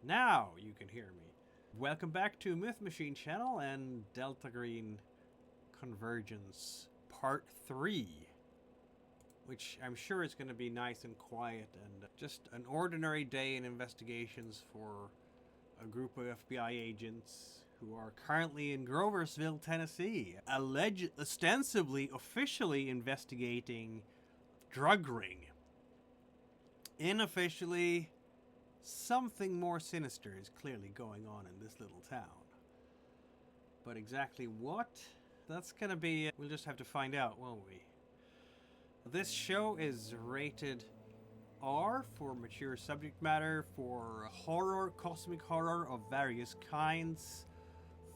Now you can hear me. Welcome back to Myth Machine Channel and Delta Green Convergence Part 3. Which I'm sure is going to be nice and quiet and just an ordinary day in investigations for a group of FBI agents who are currently in Groversville, Tennessee, ostensibly, officially investigating drug ring. Unofficially, something more sinister is clearly going on in this little town. But exactly what? That's gonna be... we'll just have to find out, won't we? This show is rated R for mature subject matter, for horror, cosmic horror of various kinds,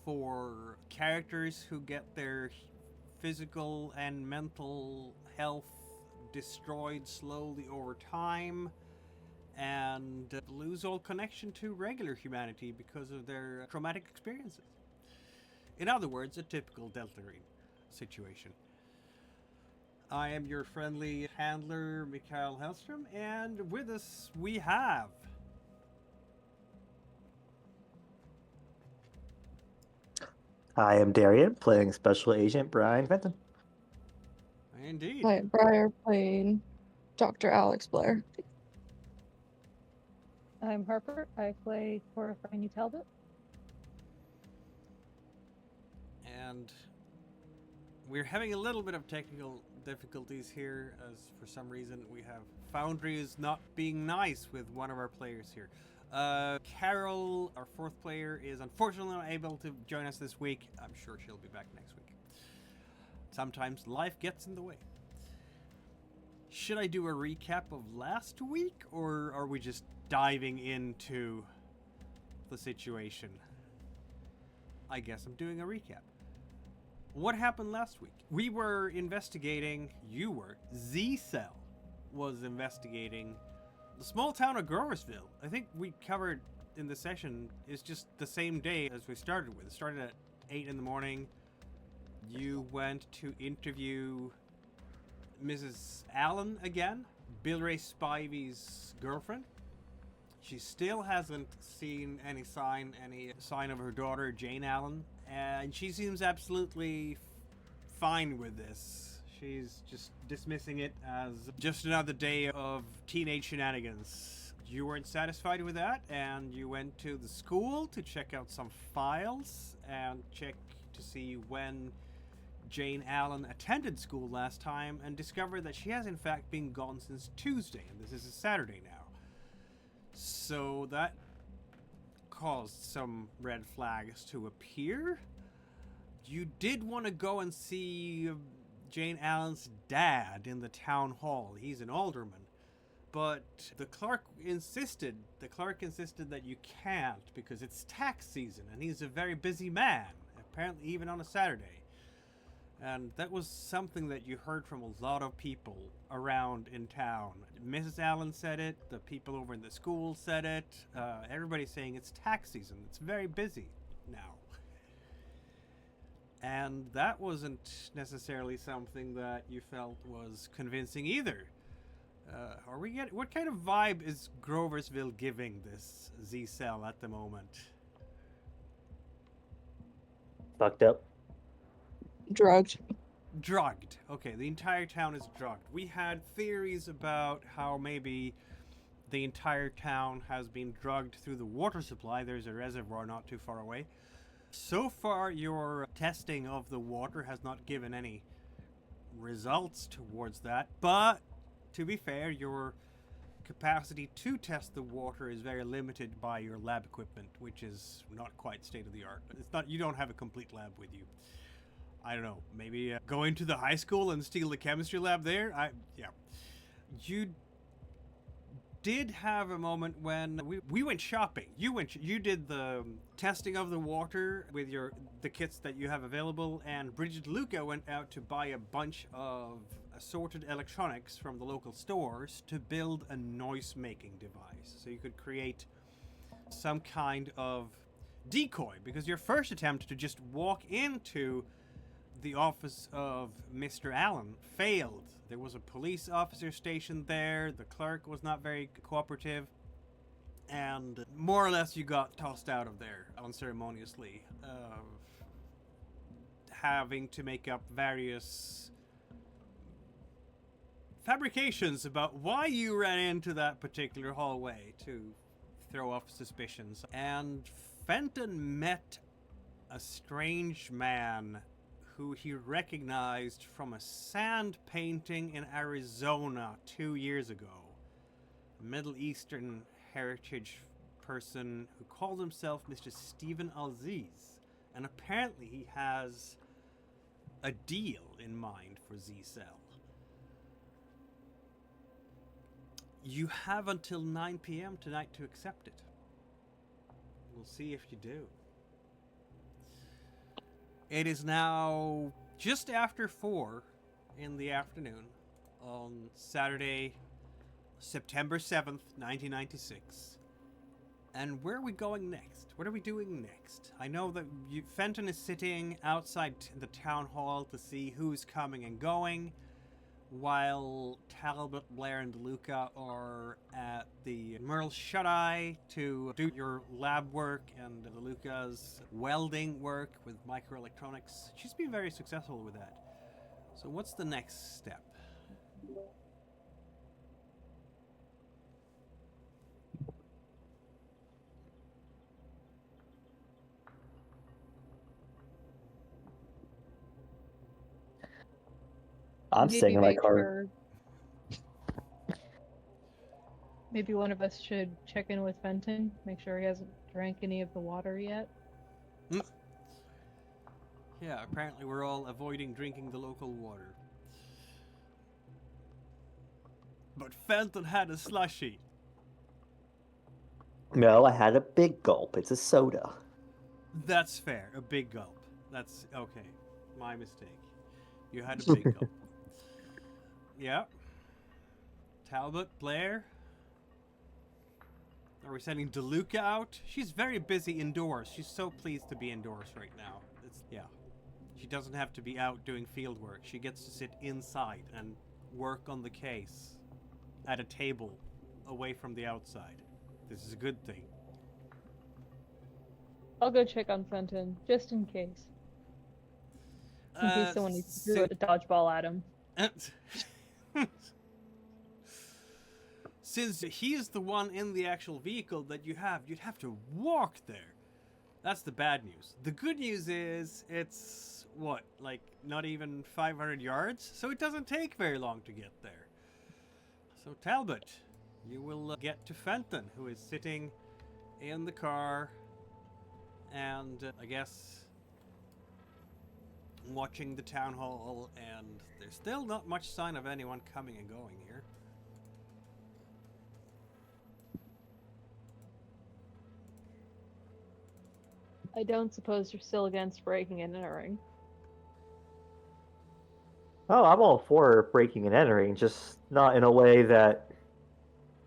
for characters who get their physical and mental health destroyed slowly over time and lose all connection to regular humanity because of their traumatic experiences. In other words, a typical Delta Green situation. I am your friendly handler, Mikael Hellstrom, and with us we have... I am Darian, playing Special Agent Brian Fenton. Indeed. Hi, Briar playing Dr. Alex Blair. I'm Harper. I play Horrifying Talbot. And we're having a little bit of technical difficulties here, as for some reason we have Foundry is not being nice with one of our players here. Carol, our fourth player, is unfortunately not able to join us this week. I'm sure she'll be back next week. Sometimes life gets in the way. Should I do a recap of last week, or are we just diving into the situation? I guess I'm doing a recap. What happened last week? We were investigating, ACell was investigating the small town of Groversville. I think we covered in the session is just the same day as we started with. It started at 8 in the morning. You went to interview Mrs. Allen again, Bill Ray Spivey's girlfriend. She still hasn't seen any sign of her daughter, Jane Allen, and she seems absolutely fine with this. She's just dismissing it as just another day of teenage shenanigans. You weren't satisfied with that, and you went to the school to check out some files and check to see when Jane Allen attended school last time, and discovered that she has in fact been gone since Tuesday, and this is a Saturday now. So that caused some red flags to appear. You did want to go and see Jane Allen's dad in the town hall. He's an alderman. But the clerk insisted that you can't because it's tax season and he's a very busy man, apparently even on a Saturday. And that was something that you heard from a lot of people around in town. Mrs. Allen said it, the people over in the school said it, everybody's saying it's tax season, it's very busy now. And that wasn't necessarily something that you felt was convincing either. What kind of vibe is Groversville giving this ACell at the moment? Fucked up. Drugged. Drugged. Okay, the entire town is drugged. We had theories about how maybe the entire town has been drugged through the water supply. There's a reservoir not too far away. So far, your testing of the water has not given any results towards that, but to be fair, your capacity to test the water is very limited by your lab equipment, which is not quite state-of-the-art. You don't have a complete lab with you. I don't know, maybe go into the high school and steal the chemistry lab there? Yeah. You did have a moment when we went shopping. You did the testing of the water with the kits that you have available, and Bridget Luca went out to buy a bunch of assorted electronics from the local stores to build a noise-making device. So you could create some kind of decoy, because your first attempt to just walk into the office of Mr. Allen failed. There was a police officer stationed there, the clerk was not very cooperative, and more or less you got tossed out of there unceremoniously, having to make up various fabrications about why you ran into that particular hallway to throw off suspicions. And Fenton met a strange man who he recognized from a sand painting in Arizona 2 years ago. A Middle Eastern heritage person who called himself Mr. Stephen Aziz. And apparently he has a deal in mind for Z-Cell. You have until 9 p.m. tonight to accept it. We'll see if you do. It is now just after 4 in the afternoon on Saturday, September 7th, 1996. And where are we going next? What are we doing next? I know that Fenton is sitting outside the town hall to see who's coming and going, while Talbot, Blair, and DeLuca are at the Merle Shut-Eye to do your lab work and DeLuca's welding work with microelectronics. She's been very successful with that. So what's the next step? I'm Maybe staying in my make car. sure- Maybe one of us should check in with Fenton, make sure he hasn't drank any of the water yet. Yeah, apparently we're all avoiding drinking the local water. But Fenton had a slushie. No, I had a big gulp. It's a soda. That's fair. A big gulp. That's okay. My mistake. You had a big gulp. Yeah. Talbot, Blair. Are we sending DeLuca out? She's very busy indoors. She's so pleased to be indoors right now. Yeah. She doesn't have to be out doing field work. She gets to sit inside and work on the case at a table away from the outside. This is a good thing. I'll go check on Fenton, just in case. In case someone needs to throw a dodgeball at him. Since he is the one in the actual vehicle that you'd have to walk there. That's the bad news. The good news is it's, what, like not even 500 yards? So it doesn't take very long to get there. So Talbot, you will get to Fenton, who is sitting in the car and I guess watching the town hall, and there's still not much sign of anyone coming and going here. I don't suppose you're still against breaking and entering. Oh, I'm all for breaking and entering, just not in a way that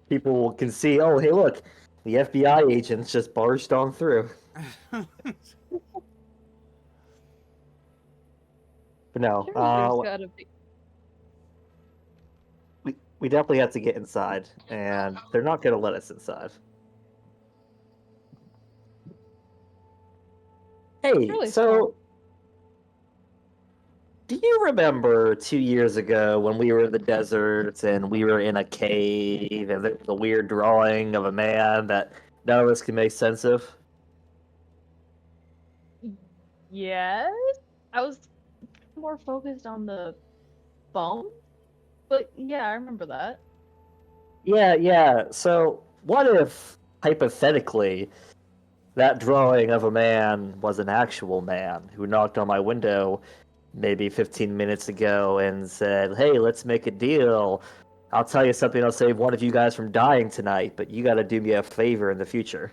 people can see, oh, hey, look, the FBI agents just barged on through. But no, Sure, there's gotta be. we definitely have to get inside, and they're not going to let us inside. Hey, Really so smart. do you remember 2 years ago when we were in the desert and we were in a cave and there was a weird drawing of a man that none of us can make sense of? Yes? I was more focused on the phone, but yeah, I remember that. Yeah. So what if, hypothetically, that drawing of a man was an actual man who knocked on my window maybe 15 minutes ago and said, hey, let's make a deal. I'll tell you something, I'll save one of you guys from dying tonight, but you gotta do me a favor in the future.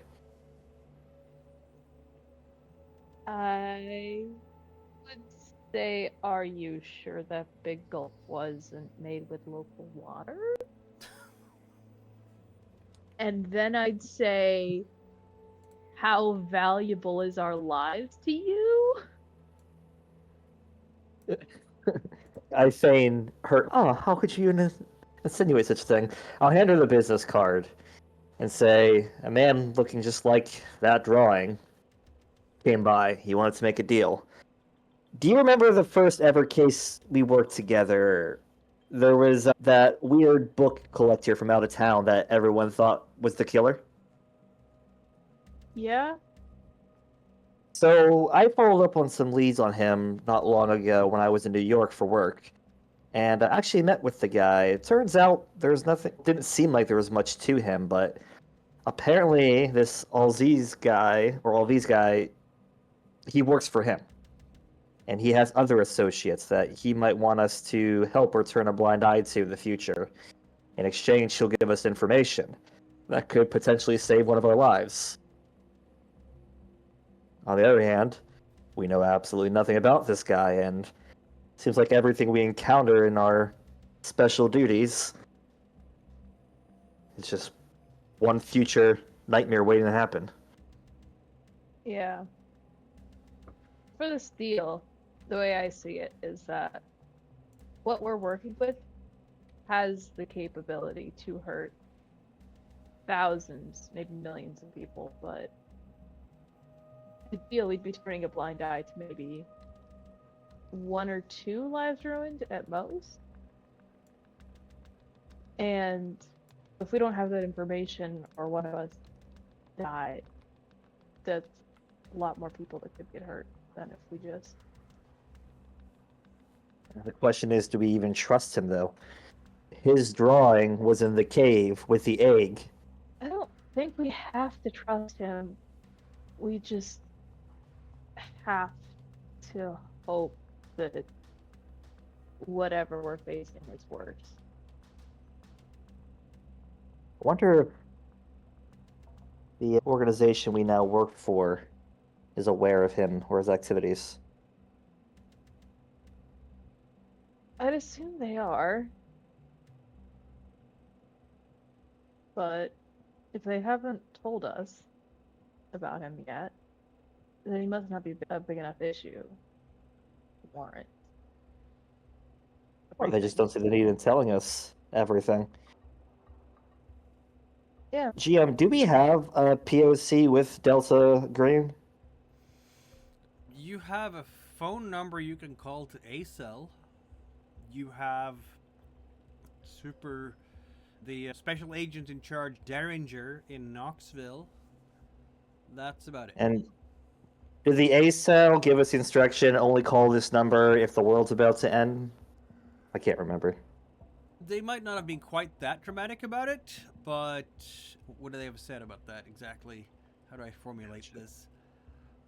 I would say, are you sure that big gulp wasn't made with local water? And then I'd say, how valuable is our lives to you? I feign hurt. Oh, how could you insinuate such a thing? I'll hand her the business card, and say, a man looking just like that drawing came by. He wanted to make a deal. Do you remember the first ever case we worked together? There was that weird book collector from out of town that everyone thought was the killer. Yeah? So I followed up on some leads on him not long ago when I was in New York for work, and I actually met with the guy. It turns out there's nothing, didn't seem like there was much to him, but apparently this Alziz guy, or Alviz guy, he works for him. And he has other associates that he might want us to help or turn a blind eye to in the future. In exchange, he'll give us information that could potentially save one of our lives. On the other hand, we know absolutely nothing about this guy, and it seems like everything we encounter in our special duties is just one future nightmare waiting to happen. Yeah. For this deal, the way I see it is that what we're working with has the capability to hurt thousands, maybe millions of people, but the deal, we'd be turning a blind eye to maybe 1 or 2 lives ruined at most. And if we don't have that information, or one of us died, that's a lot more people that could get hurt than if we just... The question is, do we even trust him, though? His drawing was in the cave with the egg. I don't think we have to trust him. We just have to hope that whatever we're facing is worse. I wonder if the organization we now work for is aware of him or his activities. I'd assume they are. But if they haven't told us about him yet, then he must not be a big enough issue. Warrant. Or they just don't see the need in telling us everything. Yeah. GM, do we have a POC with Delta Green? You have a phone number you can call to ACell. You have the special agent in charge, Derringer, in Knoxville. That's about it. And did the ACell give us the instruction, only call this number if the world's about to end? I can't remember. They might not have been quite that dramatic about it, but what do they have said about that exactly? How do I formulate this?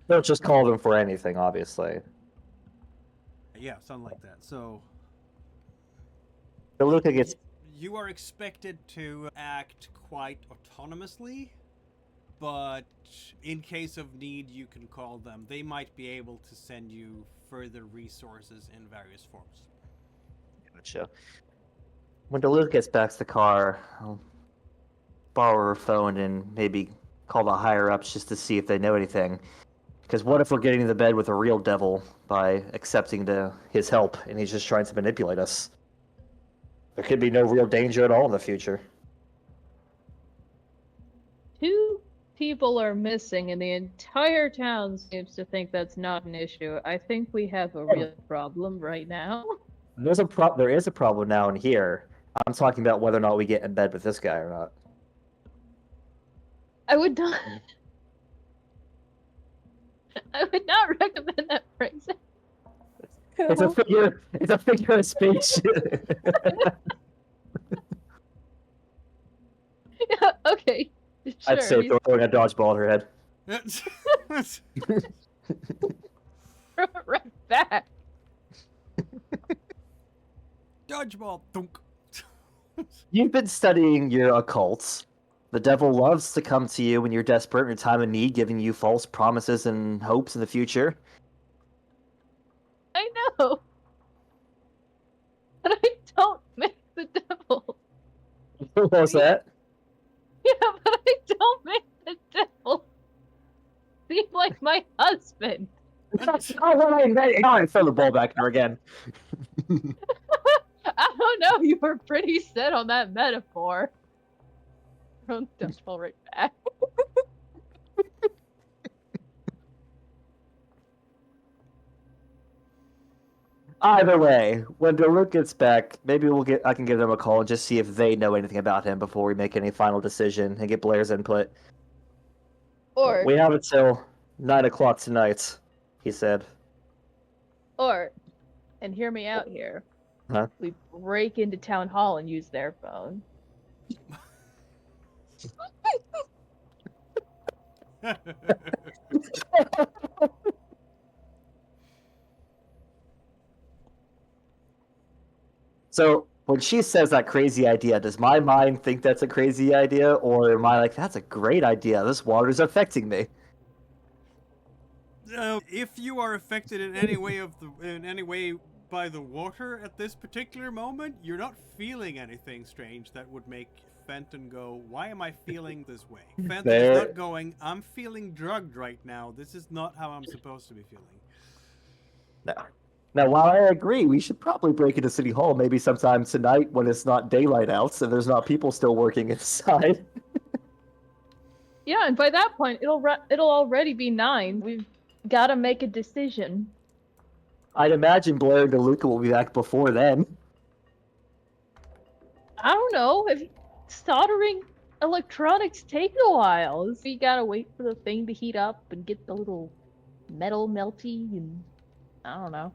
Don't just call them for anything, obviously. Yeah, something like that. So DeLuca gets... You are expected to act quite autonomously, but in case of need, you can call them. They might be able to send you further resources in various forms. Gotcha. When DeLuca gets back to the car, I'll borrow her phone and maybe call the higher-ups just to see if they know anything. Because what if we're getting into bed with a real devil by accepting his help, and he's just trying to manipulate us? There could be no real danger at all in the future. 2 people are missing, and the entire town seems to think that's not an issue. I think we have a real problem right now. There is a problem now in here. I'm talking about whether or not we get in bed with this guy or not. I would not. I would not recommend that phrasing. It's a figure of speech. Yeah, okay. Sure. I'd say throwing a dodgeball at her head. Throw it right back. Dodgeball. Thunk. You've been studying your occults. The devil loves to come to you when you're desperate in your time of need, giving you false promises and hopes in the future. I know. But I don't make the devil. What was that? Yeah, but I don't make the devil seem like my husband. That's not what I meant. I throw the ball back at her again. I don't know, you were pretty set on that metaphor. thrown the dodgeball right back. Either way, when Daruk gets back, maybe I can give them a call and just see if they know anything about him before we make any final decision and get Blair's input. Or, We have until 9 o'clock tonight, he said. and hear me out here. Huh? We break into town hall and use their phone. So when she says that crazy idea, does my mind think that's a crazy idea, or am I like, that's a great idea? This water's affecting me. If you are affected in any way by the water at this particular moment, you're not feeling anything strange that would make Fenton go, why am I feeling this way? Fenton is not going, I'm feeling drugged right now. This is not how I'm supposed to be feeling. No. Now, while I agree, we should probably break into City Hall maybe sometime tonight when it's not daylight out, so there's not people still working inside. Yeah, and by that point, it'll already be 9. We've got to make a decision. I'd imagine Blair and DeLuca will be back before then. I don't know. If soldering electronics take a while, so you gotta wait for the thing to heat up and get the little metal melty, and I don't know.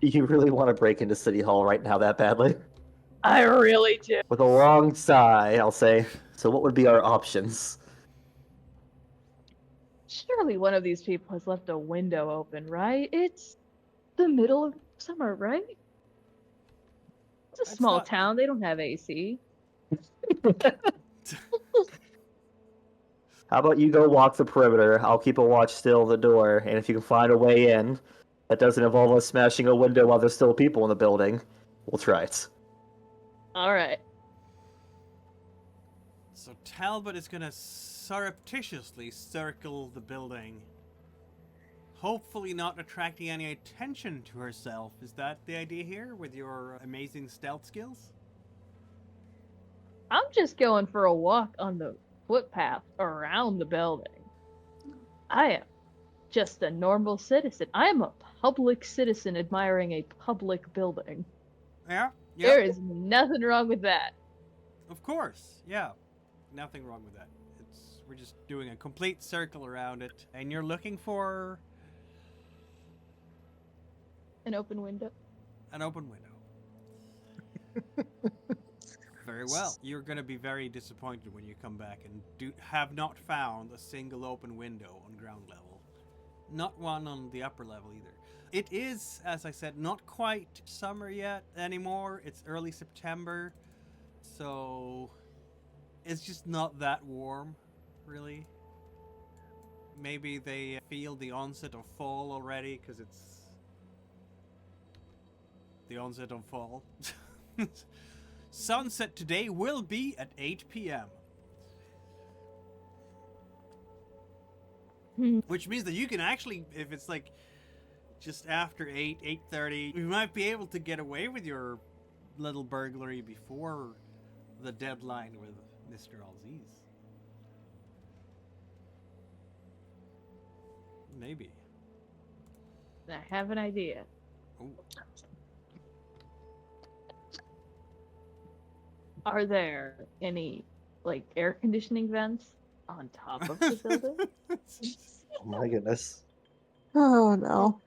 You really want to break into City Hall right now that badly? I really do. With a long sigh, I'll say, so what would be our options? Surely one of these people has left a window open, right? It's the middle of summer, right? It's a That's small not- town. They don't have AC. How about you go walk the perimeter? I'll keep a watch still at the door, and if you can find a way in that doesn't involve us smashing a window while there's still people in the building, we'll try it. All right. So Talbot is going to surreptitiously circle the building, hopefully not attracting any attention to herself. Is that the idea here with your amazing stealth skills? I'm just going for a walk on the footpath around the building. I am just a normal citizen. I am a public citizen admiring a public building. Yeah? There is nothing wrong with that. Of course, yeah. Nothing wrong with that. We're just doing a complete circle around it, and you're looking for An open window. an open window. Very well. You're going to be very disappointed when you come back and have not found a single open window on ground level. Not one on the upper level either. It is, as I said, not quite summer yet anymore. It's early September, so it's just not that warm, really. Maybe they feel the onset of fall already, because it's the onset of fall. Sunset today will be at 8 p.m. Which means that you can actually, if it's like just after 8:30, you might be able to get away with your little burglary before the deadline with Mr. Alziz. Maybe. I have an idea. Ooh. Are there any, like, air conditioning vents on top of the building? Oh my goodness. Oh no.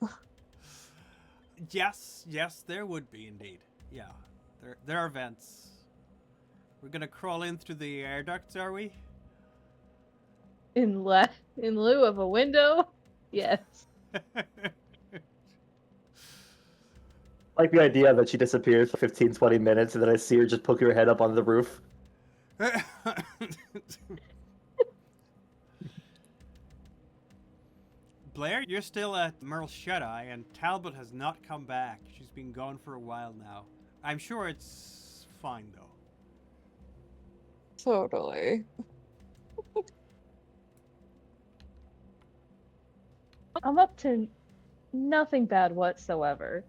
Yes, there would be indeed. Yeah, there are vents. We're gonna crawl in through the air ducts, are we? In lieu of a window? Yes. Like the idea that she disappears for 15-20 minutes and then I see her just poke her head up on the roof. Blair, you're still at Merle Shut-Eye, and Talbot has not come back. She's been gone for a while now. I'm sure it's fine, though. Totally. I'm up to nothing bad whatsoever.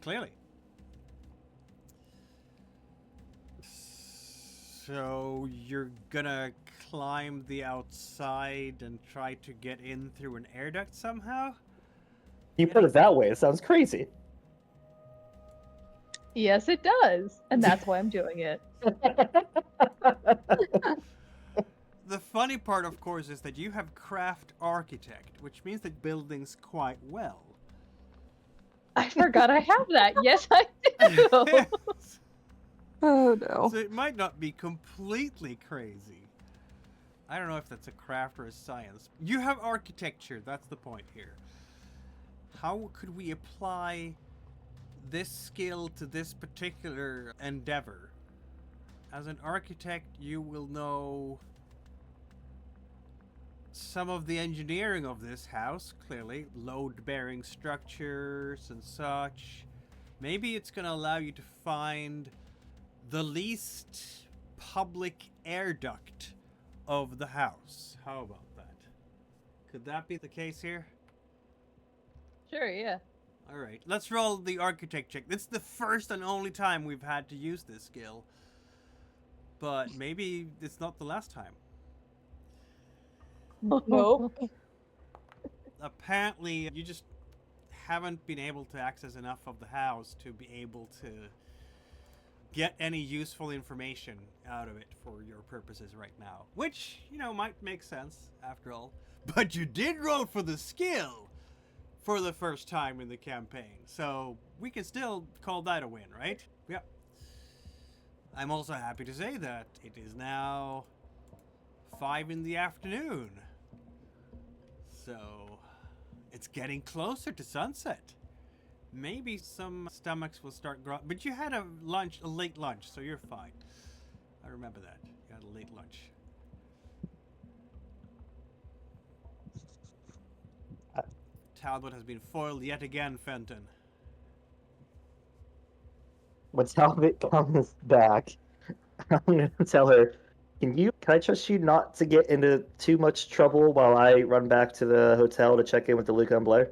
Clearly. So you're gonna climb the outside and try to get in through an air duct somehow? You put it that way, it sounds crazy. Yes, it does. And that's why I'm doing it. The funny part, of course, is that you have craft architect, which means that buildings quite well. I forgot I have that. Yes, I do. Oh no. So it might not be completely crazy. I don't know if that's a craft or a science. You have architecture, that's the point here. How could we apply this skill to this particular endeavor? As an architect, you will know some of the engineering of this house, clearly. Load-bearing structures and such. Maybe it's going to allow you to find the least public air duct of the house. How about that? Could that be the case here? Sure, yeah. Alright, let's roll the architect check. It's the first and only time we've had to use this skill. But maybe it's not the last time. Nope. Apparently, you just haven't been able to access enough of the house to be able to get any useful information out of it for your purposes right now. Which, you know, might make sense, after all. But you did roll for the skill for the first time in the campaign. So, we can still call that a win, right? Yep. I'm also happy to say that it is now 5 in the afternoon. So, it's getting closer to sunset. Maybe some stomachs will start growing. But you had a late lunch, so you're fine. I remember that. You had a late lunch. Talbot has been foiled yet again, Fenton. When Talbot comes back, I'm gonna tell her, can I trust you not to get into too much trouble while I run back to the hotel to check in with Luca and Blair?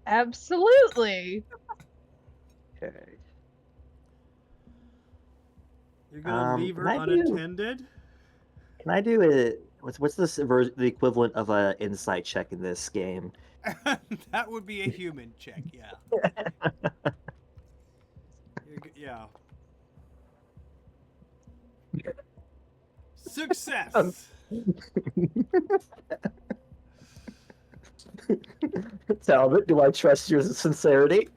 Absolutely. Okay. You're gonna leave her unattended? Can I do it? What's the equivalent of an insight check in this game? That would be a human check, yeah. Yeah. Success! Talbot, do I trust your sincerity?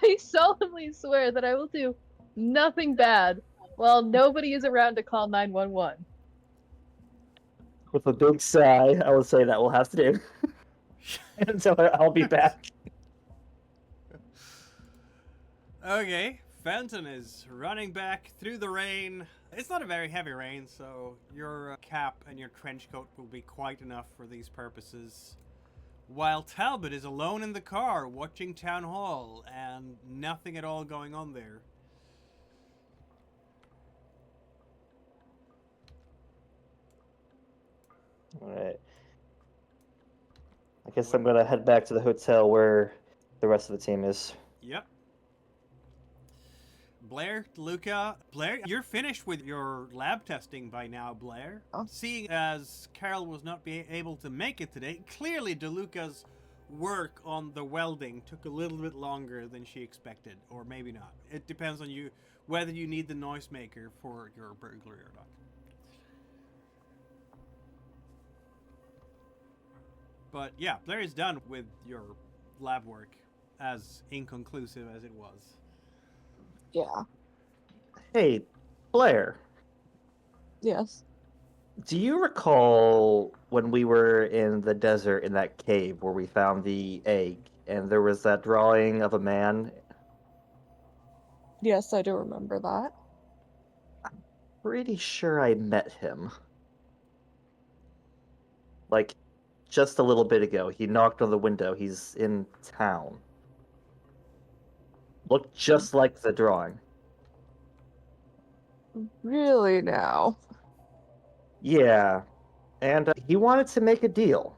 I solemnly swear that I will do nothing bad while nobody is around to call 911. With a big sigh, I will say that will have to do. And so I'll be back. Okay, Fenton is running back through the rain. It's not a very heavy rain, so your cap and your trench coat will be quite enough for these purposes. While Talbot is alone in the car watching Town Hall and nothing at all going on there. Alright. I guess I'm gonna head back to the hotel where the rest of the team is. Yep. Blair, Luca. Blair, you're finished with your lab testing by now, Blair. Oh. Seeing as Carol was not able to make it today, clearly DeLuca's work on the welding took a little bit longer than she expected, or maybe not. It depends on you whether you need the noisemaker for your burglary or not. But yeah, Blair is done with your lab work, as inconclusive as it was. Yeah. Hey, Blair, Yes. do you recall when we were in the desert in that cave where we found the egg and there was that drawing of a man? Yes, I do remember that. Pretty sure I met him. Like, just a little bit ago. He knocked on the window. He's in town. Looked just like the drawing. Really now? Yeah. And he wanted to make a deal.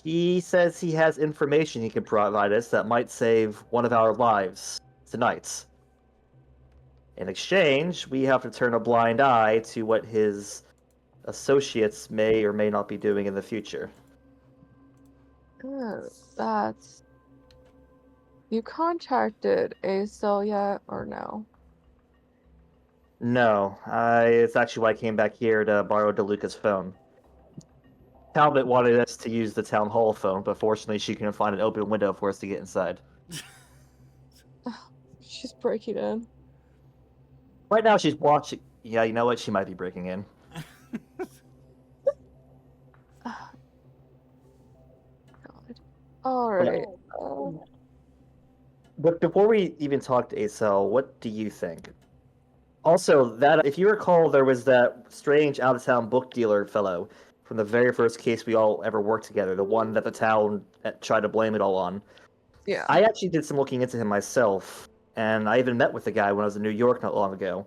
He says he has information he can provide us that might save one of our lives tonight. In exchange, we have to turn a blind eye to what his associates may or may not be doing in the future. That's. You contacted ACell yet, or no? No, it's actually why I came back here to borrow DeLuca's phone. Talbot wanted us to use the town hall phone, but fortunately she couldn't find an open window for us to get inside. She's breaking in. Right now she's watching. Yeah, you know what? She might be breaking in. God. Alright. But before we even talk to ACell, what do you think? Also, that if you recall, there was that strange out-of-town book dealer fellow from the very first case we all ever worked together, the one that the town tried to blame it all on. Yeah. I actually did some looking into him myself, and I even met with the guy when I was in New York not long ago.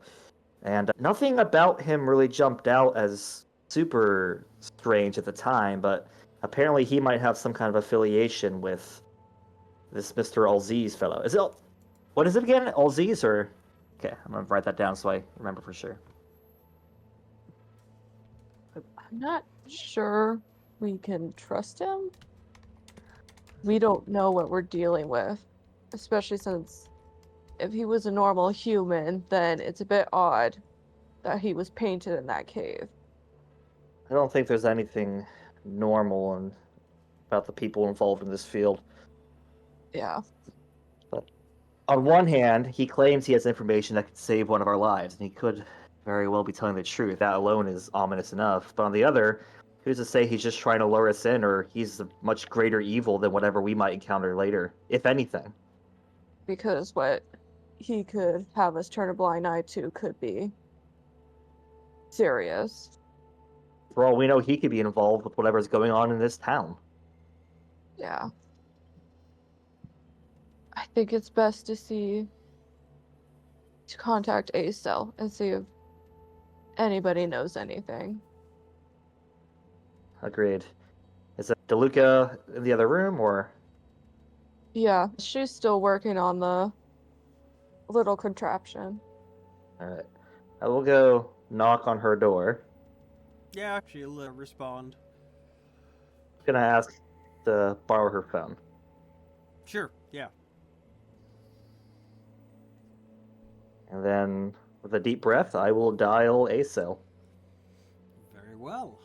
And nothing about him really jumped out as super strange at the time, but apparently he might have some kind of affiliation with this Mr. Alziz fellow. Is it? What is it again? Alziz or? Okay, I'm gonna write that down so I remember for sure. I'm not sure we can trust him. We don't know what we're dealing with, especially since if he was a normal human, then it's a bit odd that he was painted in that cave. I don't think there's anything normal about the people involved in this field. Yeah. But on one hand, he claims he has information that could save one of our lives, and he could very well be telling the truth. That alone is ominous enough. But on the other, who's to say he's just trying to lure us in, or he's a much greater evil than whatever we might encounter later, if anything? Because what he could have us turn a blind eye to could be serious. For all we know, he could be involved with whatever's going on in this town. Yeah. I think it's best to contact ACell and see if anybody knows anything. Agreed. Is it DeLuca in the other room, or? Yeah, she's still working on the little contraption. Alright. I will go knock on her door. Yeah, she'll respond. I'm gonna ask to borrow her phone. Sure, yeah. And then, with a deep breath, I will dial ACell. Very well.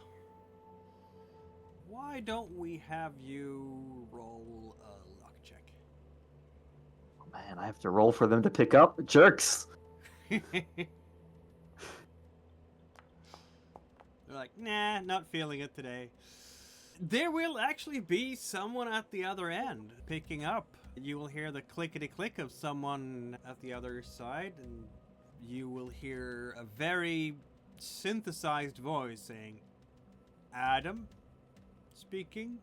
Why don't we have you roll a luck check? Oh, man, I have to roll for them to pick up? Jerks! They're like, nah, not feeling it today. There will actually be someone at the other end picking up. You will hear the clickety-click of someone at the other side, and you will hear a very synthesized voice saying, Adam speaking.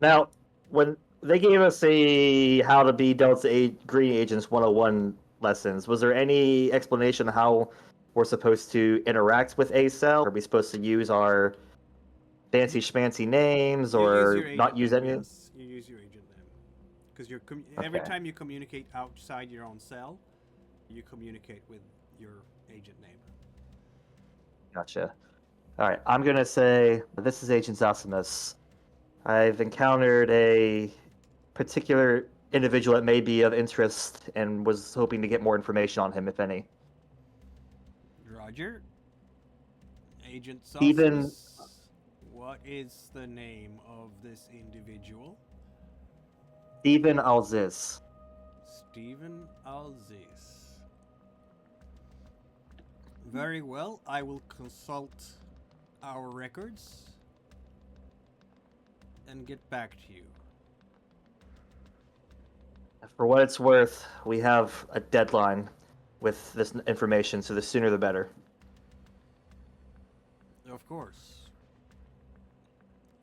Now, when they gave us a how to be Delta Green Agents 101 lessons, was there any explanation how we're supposed to interact with ACell? Are we supposed to use our fancy schmancy names You use or your not agent use name, any? yes. You use your agent name. Because every Okay. time you communicate outside your own cell, you communicate with your agent name. Gotcha. Alright, I'm gonna say, this is Agent Zosimus. I've encountered a particular individual that may be of interest and was hoping to get more information on him, if any. Roger. Agent Stephen- Saucemus, what is the name of this individual? Stephen Alziz. Stephen Alziz. Very well, I will consult our records and get back to you. For what it's worth, we have a deadline with this information, so the sooner the better. Of course.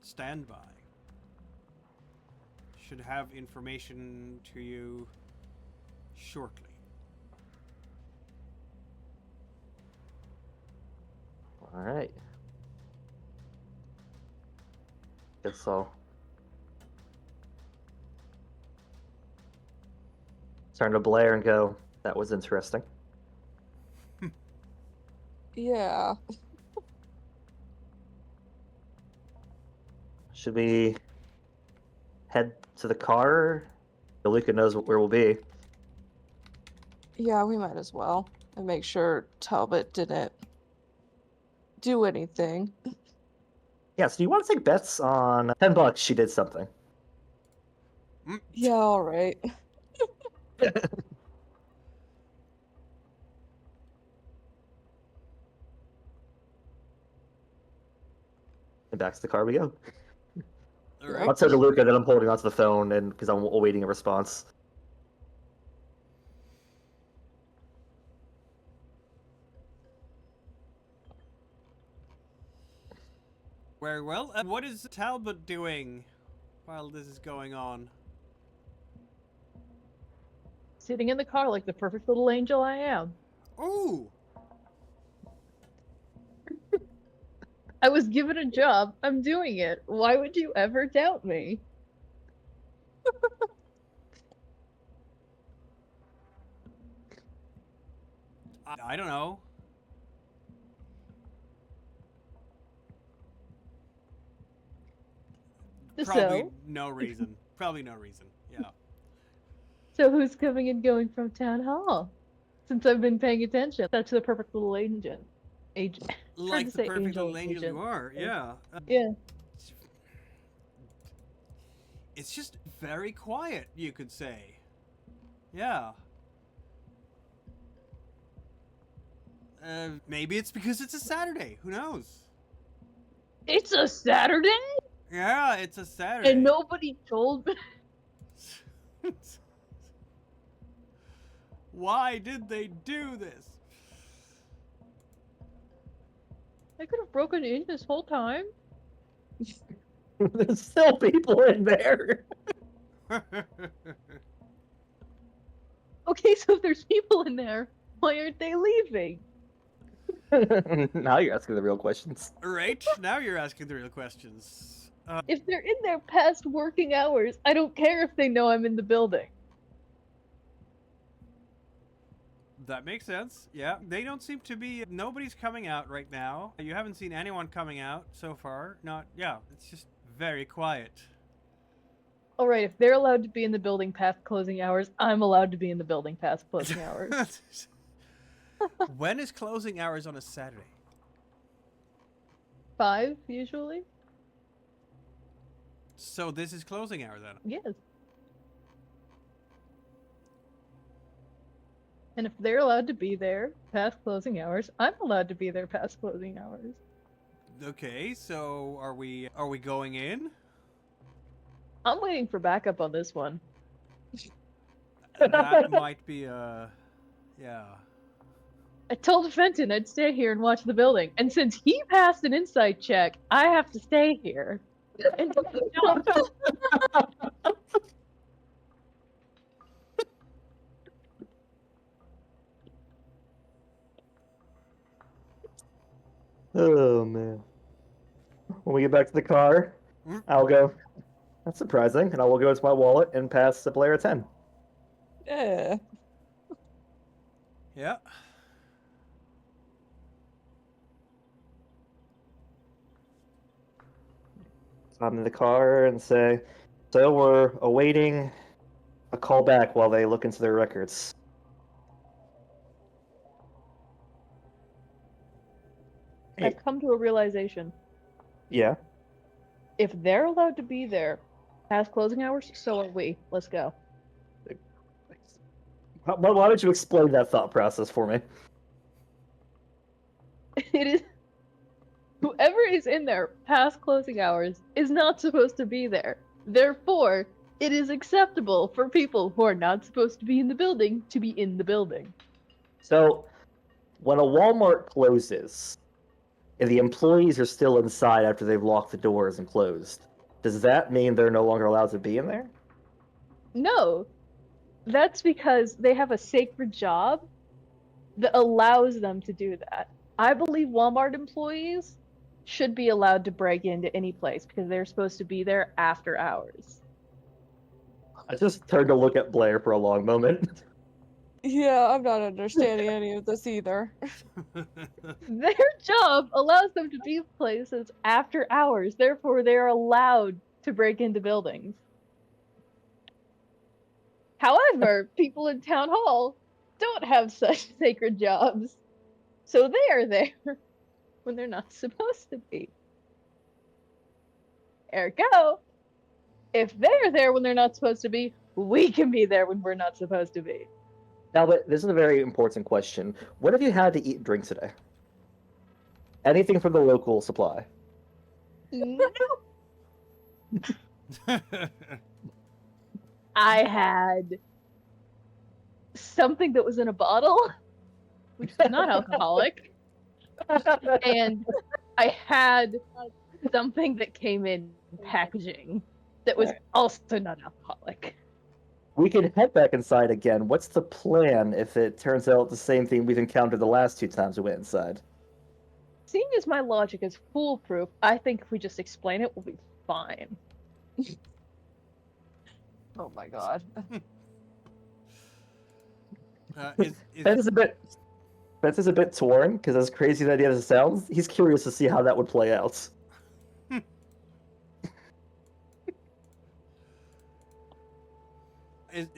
Stand by. Should have information to you shortly. Alright. Guess so. turn to Blair and go, that was interesting. Yeah. Should we head to the car? Luca knows where we'll be. Yeah, we might as well. And make sure Talbot didn't do anything. Yeah, so do you want to take bets on $10 she did something? Yeah, alright. And back to the car we go. All Yep. right. I'll turn to Luca, then I'm holding onto the phone and because I'm awaiting a response. Very well. What is Talbot doing while this is going on? Sitting in the car like the perfect little angel I am. Ooh! I was given a job. I'm doing it. Why would you ever doubt me? I don't know. Probably So, no reason. Probably no reason. Yeah. so who's coming and going from town hall? Since I've been paying attention, that's the perfect little agent. Hard Like to the say perfect angel, little angel you agent. are. Yeah. Yeah. It's just very quiet, you could say. Yeah. Maybe it's because it's a Saturday. Who knows? It's a Saturday, Yeah, it's a Saturday. and nobody told me. Why did they do this? I could have broken in this whole time. There's still people in there. Okay, so if there's people in there, why aren't they leaving? Now you're asking the real questions. Right, now you're asking the real questions. If they're in there past working hours, I don't care if they know I'm in the building. That makes sense. Yeah, they don't seem to be. Nobody's coming out right now. You haven't seen anyone coming out so far. Not. Yeah, it's just very quiet. All right, if they're allowed to be in the building past closing hours, I'm allowed to be in the building past closing hours. When is closing hours on a Saturday? 5 usually. So this is closing hour then. Yes. And if they're allowed to be there past closing hours, I'm allowed to be there past closing hours. Okay, so are we going in? I'm waiting for backup on this one. That might be yeah. I told Fenton I'd stay here and watch the building, and since he passed an insight check, I have to stay here. And do the job. Oh man. When we get back to the car, I'll go. That's surprising, and I will go to my wallet and pass the Blair a 10. Yeah. Yeah. I'm in the car and say, so we're awaiting a call back while they look into their records. Hey. I've come to a realization. Yeah. If they're allowed to be there past closing hours, so are we. Let's go. Why don't you explain that thought process for me? It is. Whoever is in there past closing hours is not supposed to be there. Therefore, it is acceptable for people who are not supposed to be in the building to be in the building. So, when a Walmart closes, and the employees are still inside after they've locked the doors and closed, does that mean they're no longer allowed to be in there? No. That's because they have a sacred job that allows them to do that. I believe Walmart employees should be allowed to break into any place because they're supposed to be there after hours. I just turned to look at Blair for a long moment. Yeah, I'm not understanding any of this either. Their job allows them to be places after hours, therefore they are allowed to break into buildings. However, people in town hall don't have such sacred jobs, so they are there when they're not supposed to be. Ergo, if they're there when they're not supposed to be, we can be there when we're not supposed to be. Now, but this is a very important question. What have you had to eat and drink today? Anything from the local supply? No. I had something that was in a bottle, which is not alcoholic, and I had something that came in packaging that was also not alcoholic. We can head back inside again. What's the plan if it turns out the same thing we've encountered the last 2 times we went inside? Seeing as my logic is foolproof, I think if we just explain it, we'll be fine. Oh my god. Fence is a bit torn, because as crazy an idea as it sounds, he's curious to see how that would play out.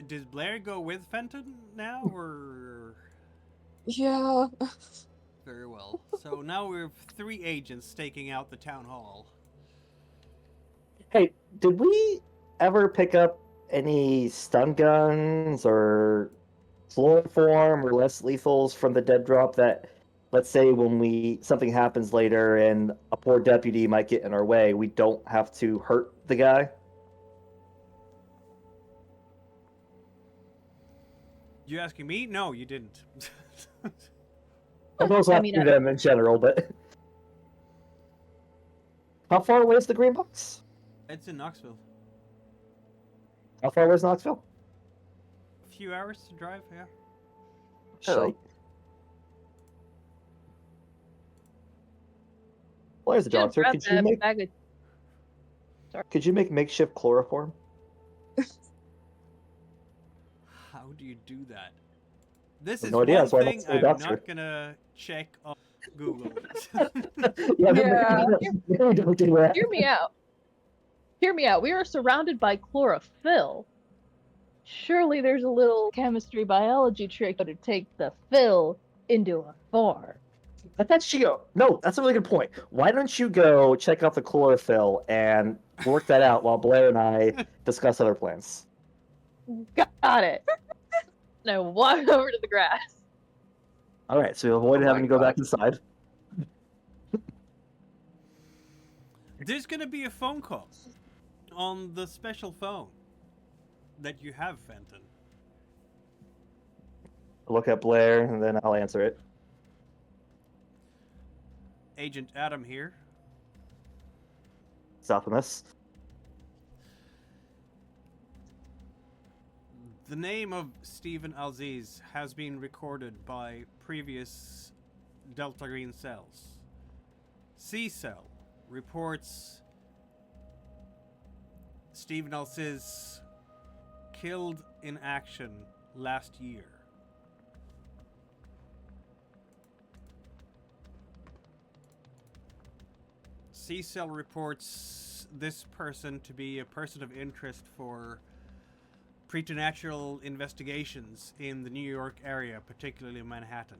Does Blair go with Fenton now, or...? Yeah. Very well. So now we have 3 agents staking out the town hall. Hey, did we ever pick up any stun guns or chloroform or less lethals from the dead drop that, let's say, when something happens later and a poor deputy might get in our way, we don't have to hurt the guy? You asking me? No, you didn't. I'm also asking them in general, but... How far away is the green box? It's in Knoxville. How far away is Knoxville? A few hours to drive, yeah. Shite. Well, there's a job, sir. Could you make makeshift chloroform? How do you do that? This is no idea, one that's why thing I'm I'm doctor. not gonna check on Google. Yeah. Don't do that. Hear me out. Hear me out. We are surrounded by chlorophyll. Surely there's a little chemistry biology trick to take the fill into a form. That's No, that's a really good point. Why don't you go check out the chlorophyll and work that out while Blair and I discuss other plans? Got it. Now walk over to the grass. All right, so we avoided having to go back inside. There's gonna be a phone call on the special phone that you have, Fenton. I'll look at Blair and then I'll answer it. Agent Adam here. Optimus. The name of Stephen Alziz has been recorded by previous Delta Green cells. ACell reports Stephen Alziz killed in action last year. ACell reports this person to be a person of interest for preternatural investigations in the New York area, particularly Manhattan.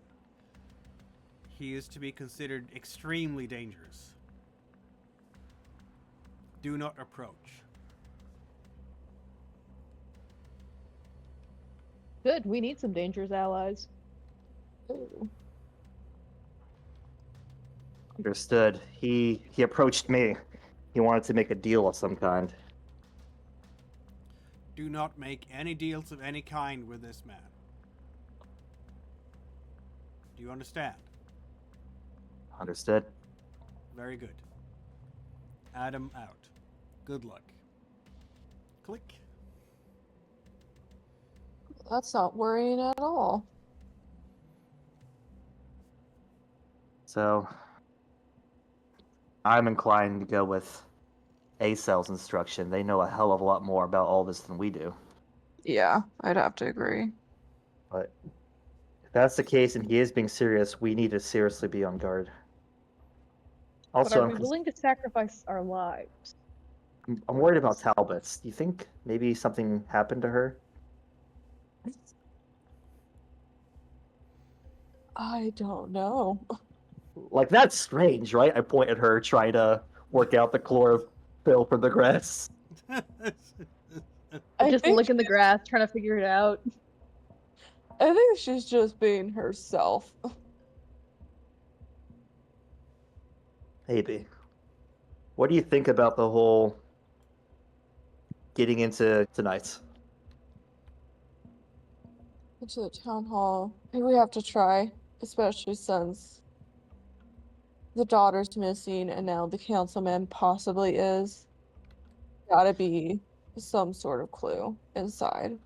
He is to be considered extremely dangerous. Do not approach. Good, we need some dangerous allies. Ooh. Understood. He approached me. He wanted to make a deal of some kind. Do not make any deals of any kind with this man. Do you understand? Understood. Very good. Adam out. Good luck. Click. That's not worrying at all. So, I'm inclined to go with ACell's instruction. They know a hell of a lot more about all this than we do. Yeah, I'd have to agree. But if that's the case and he is being serious, we need to seriously be on guard. But Also, are we willing to sacrifice our lives? I'm worried about Talbot's. Do you think maybe something happened to her? I don't know. Like, that's strange, right? I point at her trying to work out the chlorophyll for the grass. I Just think licking the grass, trying to figure it out. I think she's just being herself. Maybe. What do you think about the whole getting into tonight? To the town hall. I think we have to try, especially since the daughter's missing and now the councilman possibly is. Gotta be some sort of clue inside.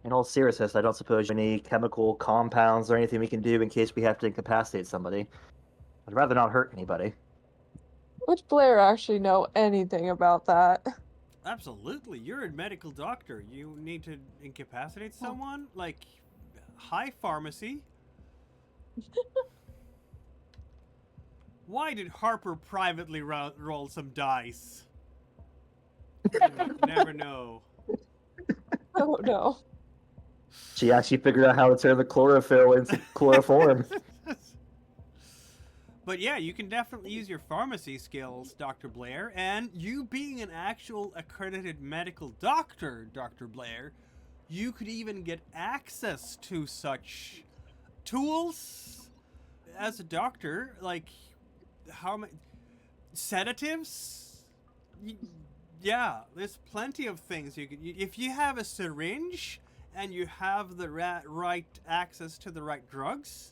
In all seriousness, I don't suppose any chemical compounds or anything we can do in case we have to incapacitate somebody. I'd rather not hurt anybody. Would Blair actually know anything about that? Absolutely. You're a medical doctor. You need to incapacitate someone? Like, high pharmacy? Why did Harper privately roll some dice? Never know. Oh no. She actually figured out how to turn the chlorophyll into chloroform. But yeah, you can definitely use your pharmacy skills, Dr. Blair, and you being an actual accredited medical doctor, Dr. Blair, you could even get access to such tools as a doctor, like how many sedatives? Yeah, there's plenty of things you can. If you have a syringe and you have the right access to the right drugs,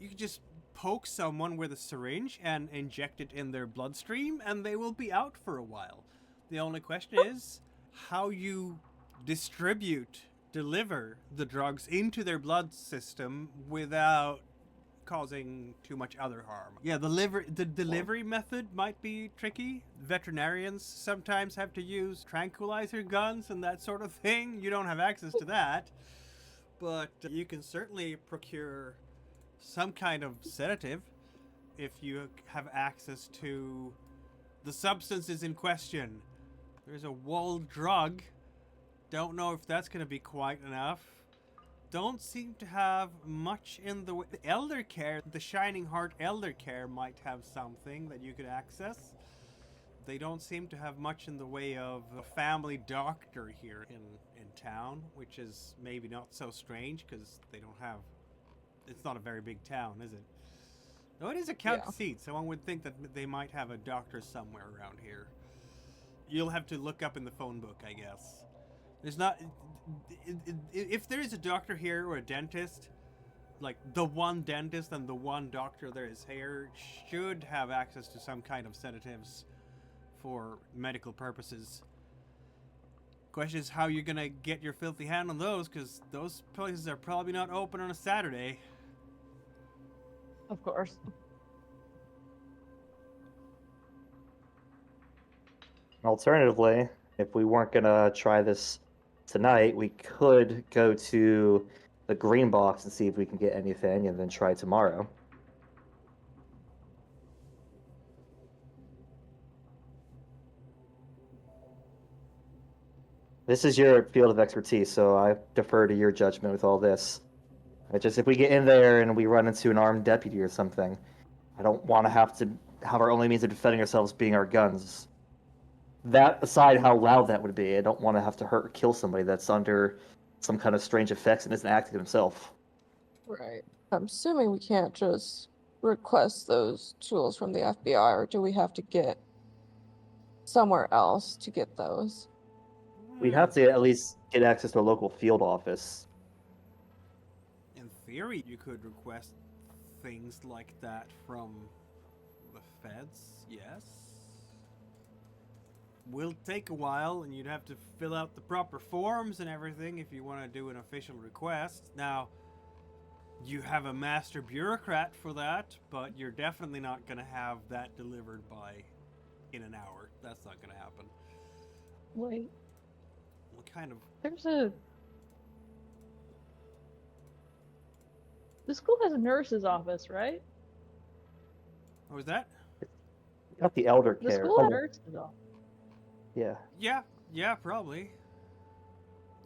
you can just poke someone with a syringe and inject it in their bloodstream, and they will be out for a while. The only question is how you deliver the drugs into their blood system without causing too much other harm. Yeah, the delivery method might be tricky. Veterinarians sometimes have to use tranquilizer guns and that sort of thing. You don't have access to that, but you can certainly procure some kind of sedative if you have access to the substances in question. There's a wall drug. Don't know if that's going to be quite enough. Don't seem to have much in the way. The elder care, the Shining Heart elder care might have something that you could access. They don't seem to have much in the way of a family doctor here in town, which is maybe not so strange because they don't have. It's not a very big town, is it? No, it is a county seat, so one would think that they might have a doctor somewhere around here. You'll have to look up in the phone book, I guess. There's not... If there is a doctor here or a dentist, like the one dentist and the one doctor there is here should have access to some kind of sedatives for medical purposes. Question is how you're gonna get your filthy hand on those, because those places are probably not open on a Saturday. Of course. Alternatively, if we weren't gonna try this tonight, we could go to the green box and see if we can get anything, and then try tomorrow. This is your field of expertise, so I defer to your judgment with all this. Just if we get in there and we run into an armed deputy or something, I don't want to have our only means of defending ourselves being our guns. That aside, how loud that would be, I don't want to have to hurt or kill somebody that's under some kind of strange effects and isn't acting himself. Right. I'm assuming we can't just request those tools from the FBI, or do we have to get somewhere else to get those? We'd have to at least get access to a local field office. In theory, you could request things like that from the feds, yes. Will take a while, and you'd have to fill out the proper forms and everything if you want to do an official request. Now, you have a master bureaucrat for that, but you're definitely not going to have that delivered in an hour. That's not going to happen. Wait. What kind of... The school has a nurse's office, right? What was that? Got the elder The care. school has a nurse's office. Yeah. Yeah, probably.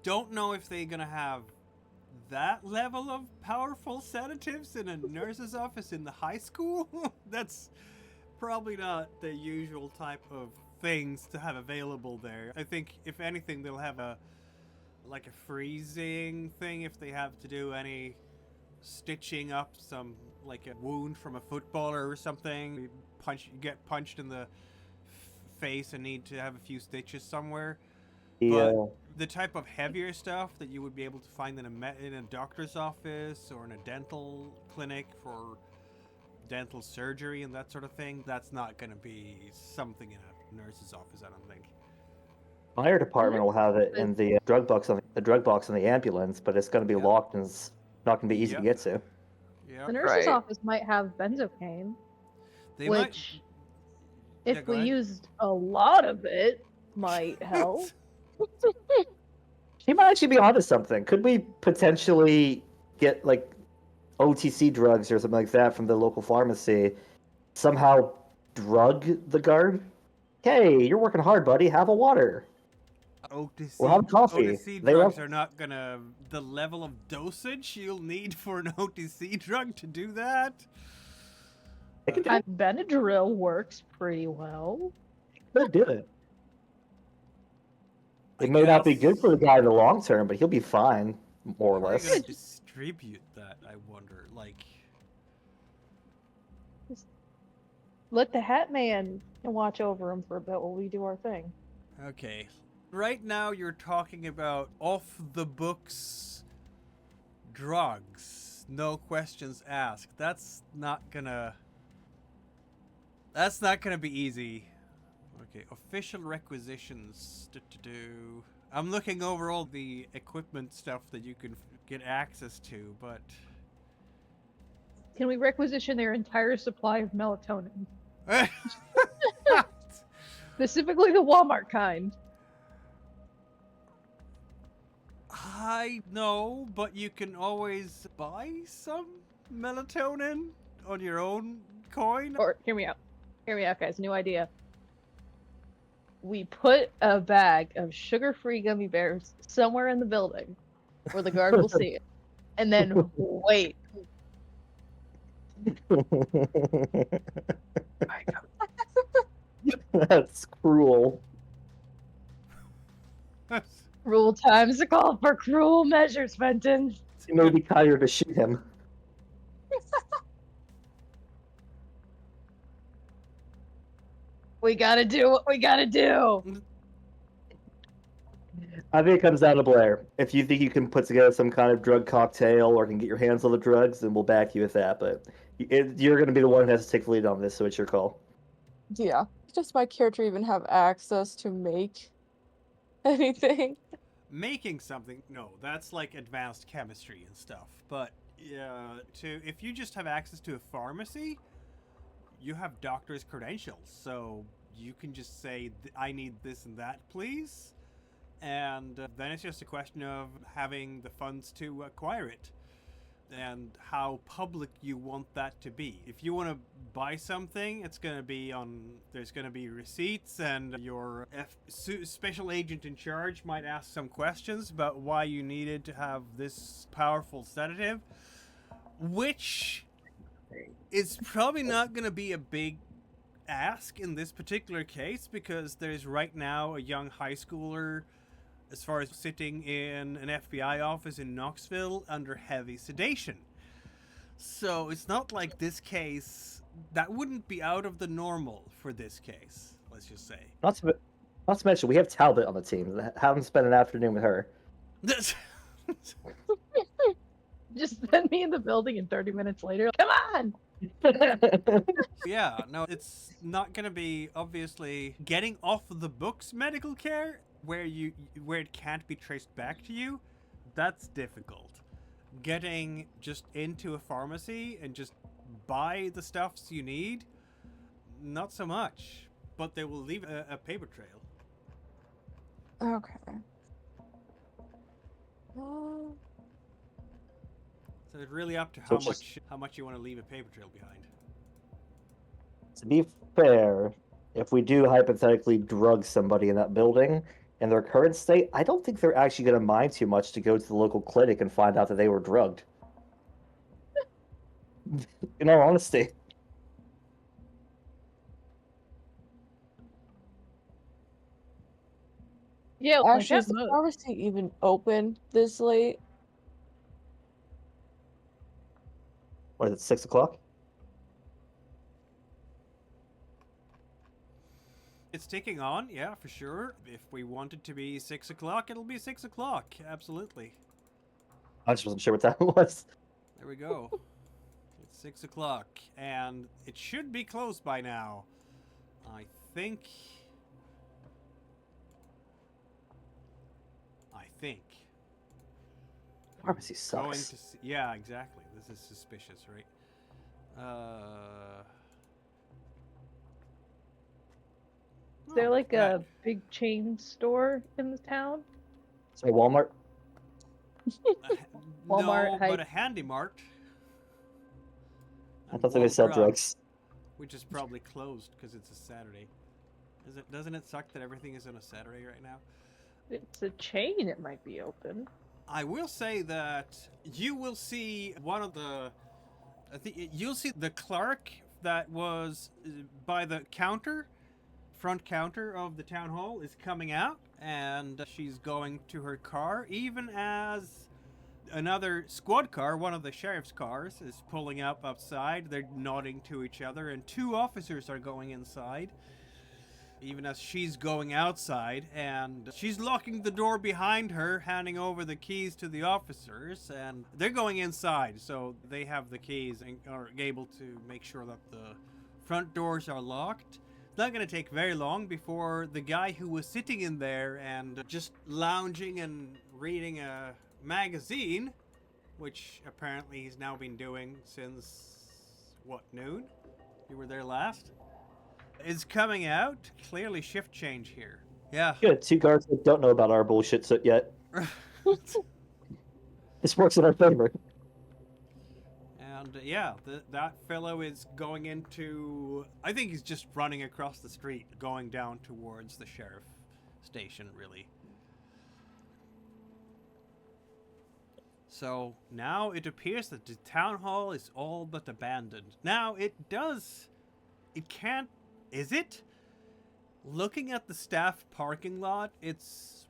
Don't know if they're gonna have that level of powerful sedatives in a nurse's office in the high school. That's probably not the usual type of things to have available there. I think if anything they'll have a freezing thing if they have to do any stitching up some, like a wound from a footballer or something. You get punched in the face and need to have a few stitches somewhere. But the type of heavier stuff that you would be able to find in a doctor's office or in a dental clinic for dental surgery and that sort of thing, that's not going to be something in a nurse's office, I don't think. Fire department will have it in the drug box on the ambulance, but it's going to be locked and it's not going to be easy to get to. Yeah. The nurse's office might have benzocaine, which, if we used a lot of it, might help. She might actually be onto something. Could we potentially get like OTC drugs or something like that from the local pharmacy? Somehow drug the guard? Hey, you're working hard, buddy. Have a water. OTC, we'll have coffee. OTC drugs are not gonna... The level of dosage you'll need for an OTC drug to do that? Benadryl works pretty well. Could do it. It may not be good for the guy in the long term, but he'll be fine, more or less. How are you gonna distribute that, I wonder? Like... Let the Hat Man watch over him for a bit while we do our thing. Okay. Right now you're talking about off-the-books drugs. No questions asked. That's not gonna be easy. Okay, official requisitions. I'm looking over all the equipment stuff that you can get access to, but... Can we requisition their entire supply of melatonin? Specifically the Walmart kind. I know, but you can always buy some melatonin on your own coin. Or, hear me out. Hear me out, guys. New idea. We put a bag of sugar-free gummy bears somewhere in the building where the guard will see it. And then wait. That's cruel. Cruel times to call for cruel measures, Fenton. It may be kinder to shoot him. We gotta do what we gotta do. I think it comes down to Blair. If you think you can put together some kind of drug cocktail or can get your hands on the drugs, then we'll back you with that. But you're going to be the one who has to take the lead on this, so it's your call. Yeah. Does my character even have access to make anything? Making something? No, that's like advanced chemistry and stuff. But if you just have access to a pharmacy, you have doctor's credentials. So you can just say, I need this and that, please. And then it's just a question of having the funds to acquire it and how public you want that to be. If you want to buy something, it's going to be there's going to be receipts, and your special agent in charge might ask some questions about why you needed to have this powerful sedative, which is probably not going to be a big ask in this particular case, because there's right now a young high schooler, as far as sitting in an FBI office in Knoxville under heavy sedation. So it's not like this case, that wouldn't be out of the normal for this case, let's just say. Not to mention, we have Talbot on the team. Have him spend an afternoon with her. Just send me in the building and 30 minutes later, come on! Yeah, no, it's not going to be, obviously, getting off the books medical care where it can't be traced back to you. That's difficult. Getting just into a pharmacy and just buy the stuffs you need, not so much. But they will leave a paper trail. Okay. Uh, So it's really up to So how it's just- much you want to leave a paper trail behind. To be fair, if we do hypothetically drug somebody in that building in their current state, I don't think they're actually going to mind too much to go to the local clinic and find out that they were drugged. In all honesty. Yeah, like actually, is that the most. pharmacy even open this late? What is it, 6 o'clock? It's ticking on, yeah, for sure. If we want it to be 6 o'clock, it'll be 6 o'clock. Absolutely. I just wasn't sure what that was. There we go. It's 6 o'clock, and it should be closed by now. I think. Pharmacy Going sucks. to see, yeah, exactly. This is suspicious, right? Is there oh, like that- a big chain store in the town? So Walmart? Walmart, no, Hype. but a handy mart. I And thought they Wall sell Drug, drugs. which is probably closed because it's a Saturday. Doesn't it suck that everything is on a Saturday right now? It's a chain, it might be open. I will say that you will see one of the. I think you'll see the clerk that was by the counter, front counter of the town hall, is coming out, and she's going to her car, even as another squad car, one of the sheriff's cars, is pulling up outside. They're nodding to each other, and two officers are going inside. Even as she's going outside, and she's locking the door behind her, handing over the keys to the officers, and they're going inside, so they have the keys and are able to make sure that the front doors are locked. It's not going to take very long before the guy who was sitting in there and just lounging and reading a magazine, which apparently he's now been doing since, what, noon? You were there last? Is coming out. Clearly shift change here. Yeah. Good. Two guards that don't know about our bullshit yet. This works in our favor. And yeah, that fellow is going into. I think he's just running across the street, going down towards the sheriff station, really. So now it appears that the town hall is all but abandoned. Now it does. It can't. Is it? Looking at the staff parking lot, it's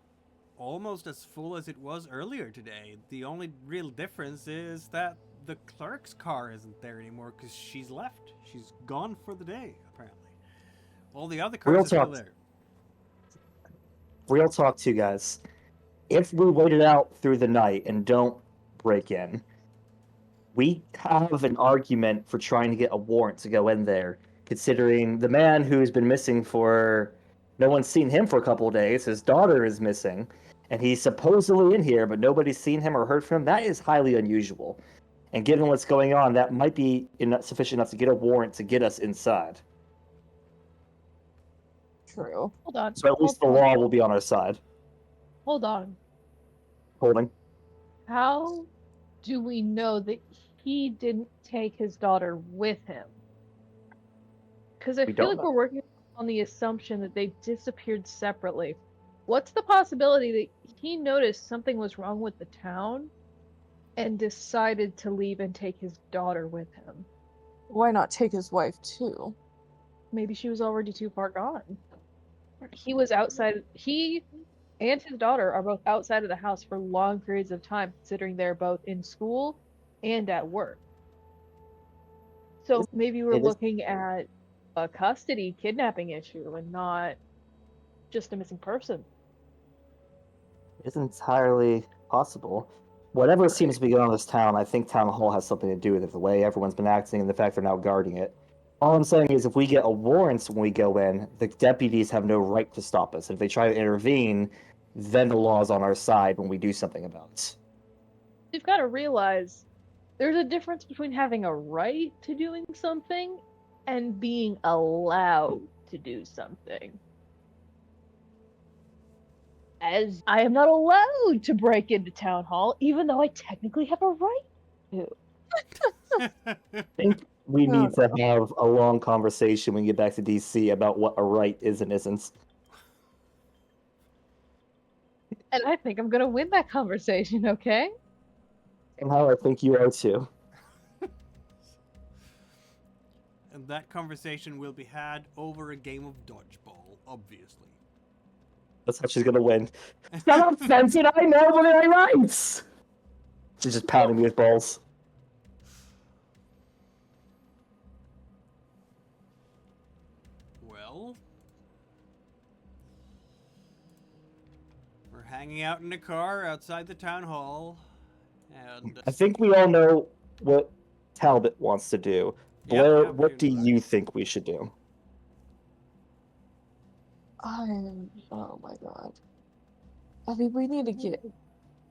almost as full as it was earlier today. The only real difference is that the clerk's car isn't there anymore because she's left. She's gone for the day, apparently. All the other cars Real are still talk. there. Real talk, too, guys. If we wait it out through the night and don't break in, we have an argument for trying to get a warrant to go in there, considering the man who's been missing for. No one's seen him for a couple of days. His daughter is missing, and he's supposedly in here, but nobody's seen him or heard from him. That is highly unusual. And given what's going on, that might be sufficient enough to get a warrant to get us inside. True. Hold on. So at least the hold on, law will be on our side. Hold on. Holding. How do we know that he didn't take his daughter with him? Because I We feel don't like know. we're working on the assumption that they disappeared separately. What's the possibility that he noticed something was wrong with the town and decided to leave and take his daughter with him? Why not take his wife too? Maybe she was already too far gone. He was outside. He and his daughter are both outside of the house for long periods of time, considering they're both in school and at work. So maybe we're it is- looking at a custody kidnapping issue and not just a missing person. It's entirely possible. Whatever seems to be going on in this town, I think Town Hall has something to do with it. The way everyone's been acting and the fact they're now guarding it. All I'm saying is if we get a warrant when we go in, the deputies have no right to stop us. If they try to intervene, then the law's on our side when we do something about it. You've got to realize there's a difference between having a right to doing something and being allowed to do something. as I am not allowed to break into town hall, even though I technically have a right to. I think we No, need to have a long conversation when we get back to DC about what a right is and isn't. And I think I'm gonna win that conversation, okay? Somehow I think you are too. And that conversation will be had over a game of dodgeball, obviously. That's how she's gonna win. Shut up, Fenton! I know what I write! She's just pounding me with balls. Well, we're hanging out in a car outside the town hall, and I think we all know what Talbot wants to do. Yeah, Blair, yeah, what do we know that. you think we should do? oh my god. I mean, we need to get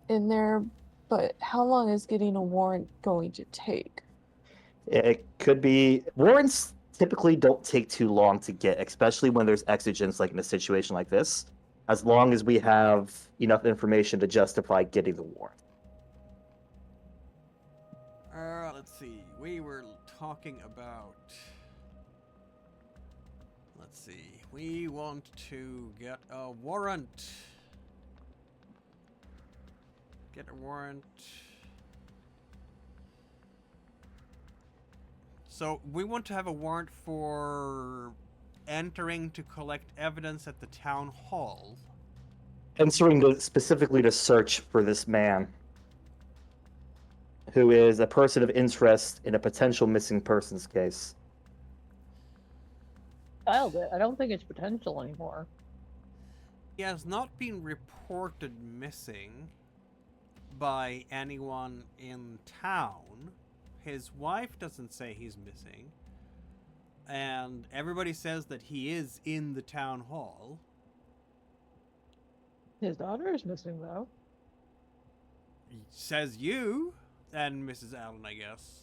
in there, but how long is getting a warrant going to take? It could be warrants typically don't take too long to get, especially when there's exigence like in a situation like this, as long as we have enough information to justify getting the warrant. let's see. We were talking about. Let's see. We want to get a warrant. Get a warrant. So we want to have a warrant for entering to collect evidence at the town hall. Answering specifically to search for this man, who is a person of interest in a potential missing persons case. Filed it. I don't think it's potential anymore. He has not been reported missing by anyone in town. His wife doesn't say he's missing. And everybody says that he is in the town hall. His daughter is missing, though. Says you and Mrs. Allen, I guess.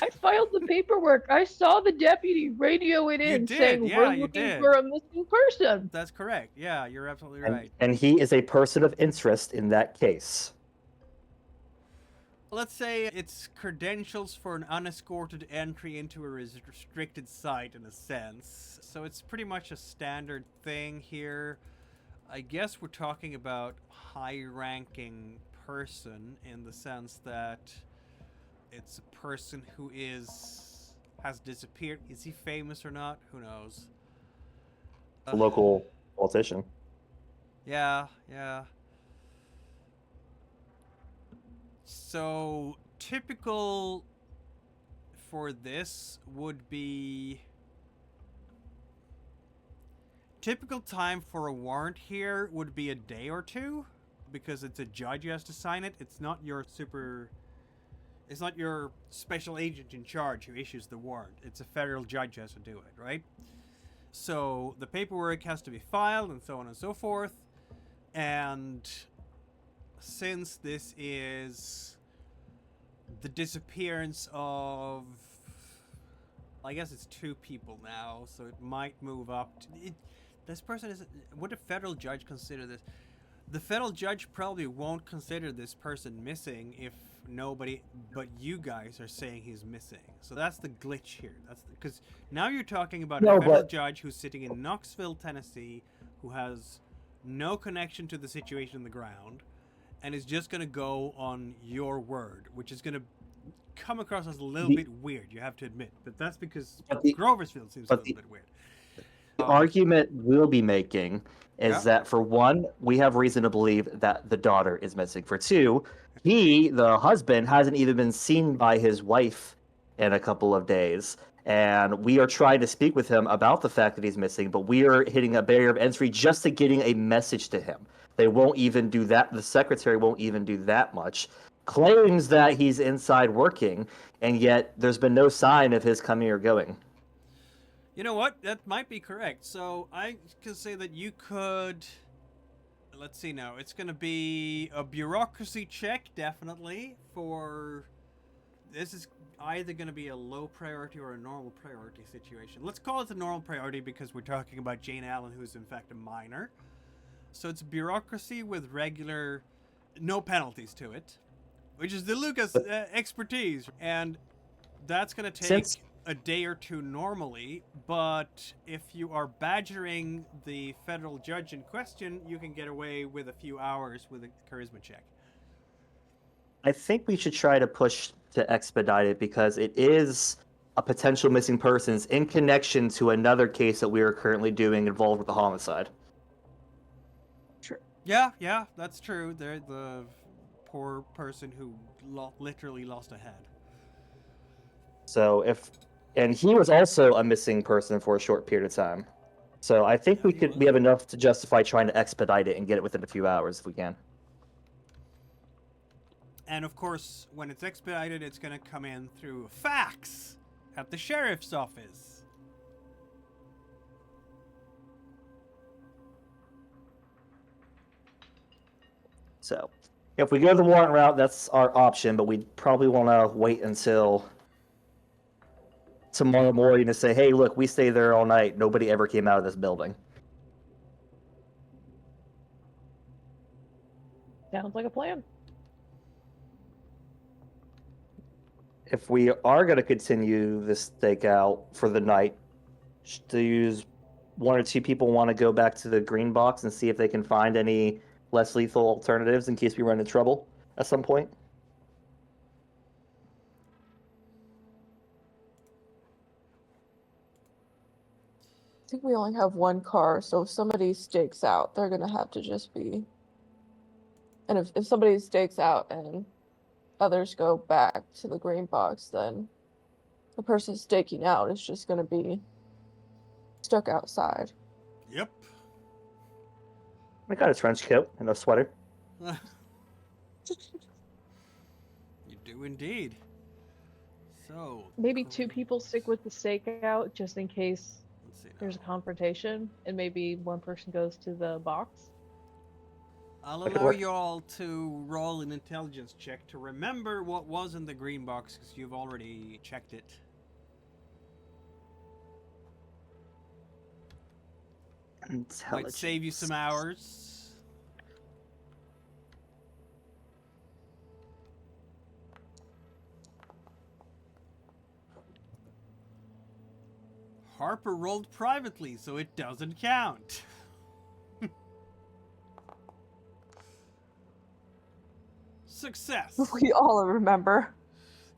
I filed the paperwork. I saw the deputy radio it in did, saying yeah, we're you looking did. for a missing person. That's correct. Yeah, you're absolutely And, right. and he is a person of interest in that case. Let's say it's credentials for an unescorted entry into a restricted site in a sense. So it's pretty much a standard thing here. I guess we're talking about high-ranking person in the sense that it's a person who has disappeared. Is he famous or not? Who knows? A local politician. Yeah. So, typical for this would be... Typical time for a warrant here would be a day or two, because it's a judge who has to sign it. It's not your It's not your special agent in charge who issues the warrant. It's a federal judge who has to do it, right? So, the paperwork has to be filed and so on and so forth. And since this is the disappearance of, I guess it's 2 people now, so it might move up to, this person is, would a federal judge consider this? The federal judge probably won't consider this person missing if nobody but you guys are saying he's missing. So that's the glitch here. That's because now you're talking about a federal judge who's sitting in Knoxville, Tennessee, who has no connection to the situation on the ground, and is just going to go on your word, which is going to come across as a little bit weird, you have to admit. But that's because Groversfield seems a little bit weird. The argument we'll be making is that, for one, we have reason to believe that the daughter is missing. For two, he, the husband, hasn't even been seen by his wife in a couple of days. And we are trying to speak with him about the fact that he's missing, but we are hitting a barrier of entry just to getting a message to him. They won't even do that. The secretary won't even do that much. Claims that he's inside working, and yet there's been no sign of his coming or going. You know what? That might be correct. So I can say that you could... Let's see now. It's going to be a bureaucracy check, definitely, for... This is either going to be a low priority or a normal priority situation. Let's call it a normal priority because we're talking about Jane Allen, who's in fact a minor. So it's bureaucracy with regular, no penalties to it, which is the Lucas expertise. And that's going to take Since a day or two normally, but if you are badgering the federal judge in question, you can get away with a few hours with a charisma check. I think we should try to push to expedite it because it is a potential missing persons in connection to another case that we are currently doing involved with a homicide. Yeah, that's true. They're the poor person who literally lost a head. So and he was also a missing person for a short period of time. So I think Yeah, he was. we have enough to justify trying to expedite it and get it within a few hours if we can. And of course, when it's expedited, it's going to come in through a fax at the sheriff's office. So if we go the warrant route, that's our option, but we'd probably want to wait until tomorrow morning to say, hey, look, we stayed there all night. Nobody ever came out of this building. Sounds like a plan. If we are going to continue this stakeout for the night, do use one or two people want to go back to the green box and see if they can find any less lethal alternatives in case we run into trouble at some point? I think we only have one car, so if somebody stakes out, they're gonna have to just be. And if somebody stakes out and others go back to the green box, then the person staking out is just gonna be stuck outside. Yep. I got a trench coat and a sweater. You do indeed. So Maybe two people stick with the stakeout just in case let's see. there's a confrontation, and maybe one person goes to the box. I'll That could allow work. you all to roll an intelligence check to remember what was in the green box because you've already checked it. Might save you some hours. Harper rolled privately, so it doesn't count. Success. We all remember.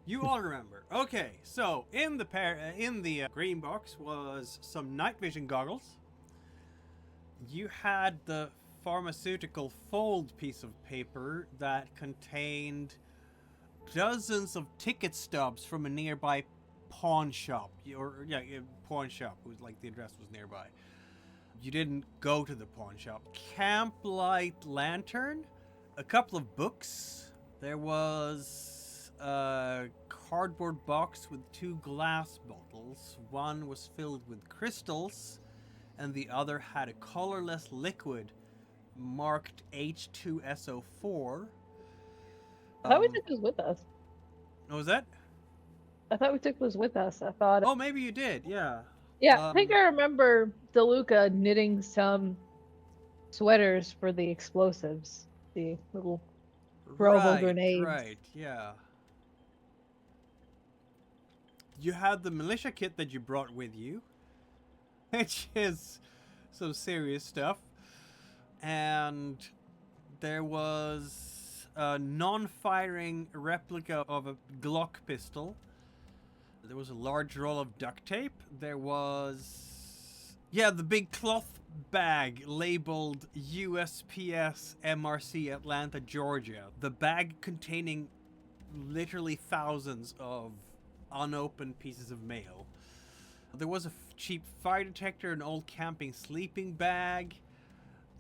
You all remember. Okay, so in the green box was some night vision goggles. You had the pharmaceutical fold piece of paper that contained dozens of ticket stubs from a nearby pawn shop. Pawn shop. It was like the address was nearby. You didn't go to the pawn shop. Camp light lantern, a couple of books. There was a cardboard box with 2 glass bottles. One was filled with crystals, and the other had a colorless liquid marked H2SO4. I thought we took this with us. What was that? I thought we took this with us. I thought. Oh, maybe you did, yeah. Yeah, I think I remember DeLuca knitting some sweaters for the explosives, the little throwable grenades. Right, yeah. You had the militia kit that you brought with you, which is some serious stuff. And there was a non-firing replica of a Glock pistol. There was a large roll of duct tape. There was... yeah, the big cloth bag labeled USPS MRC Atlanta, Georgia. The bag containing literally thousands of unopened pieces of mail. There was a cheap fire detector, an old camping sleeping bag,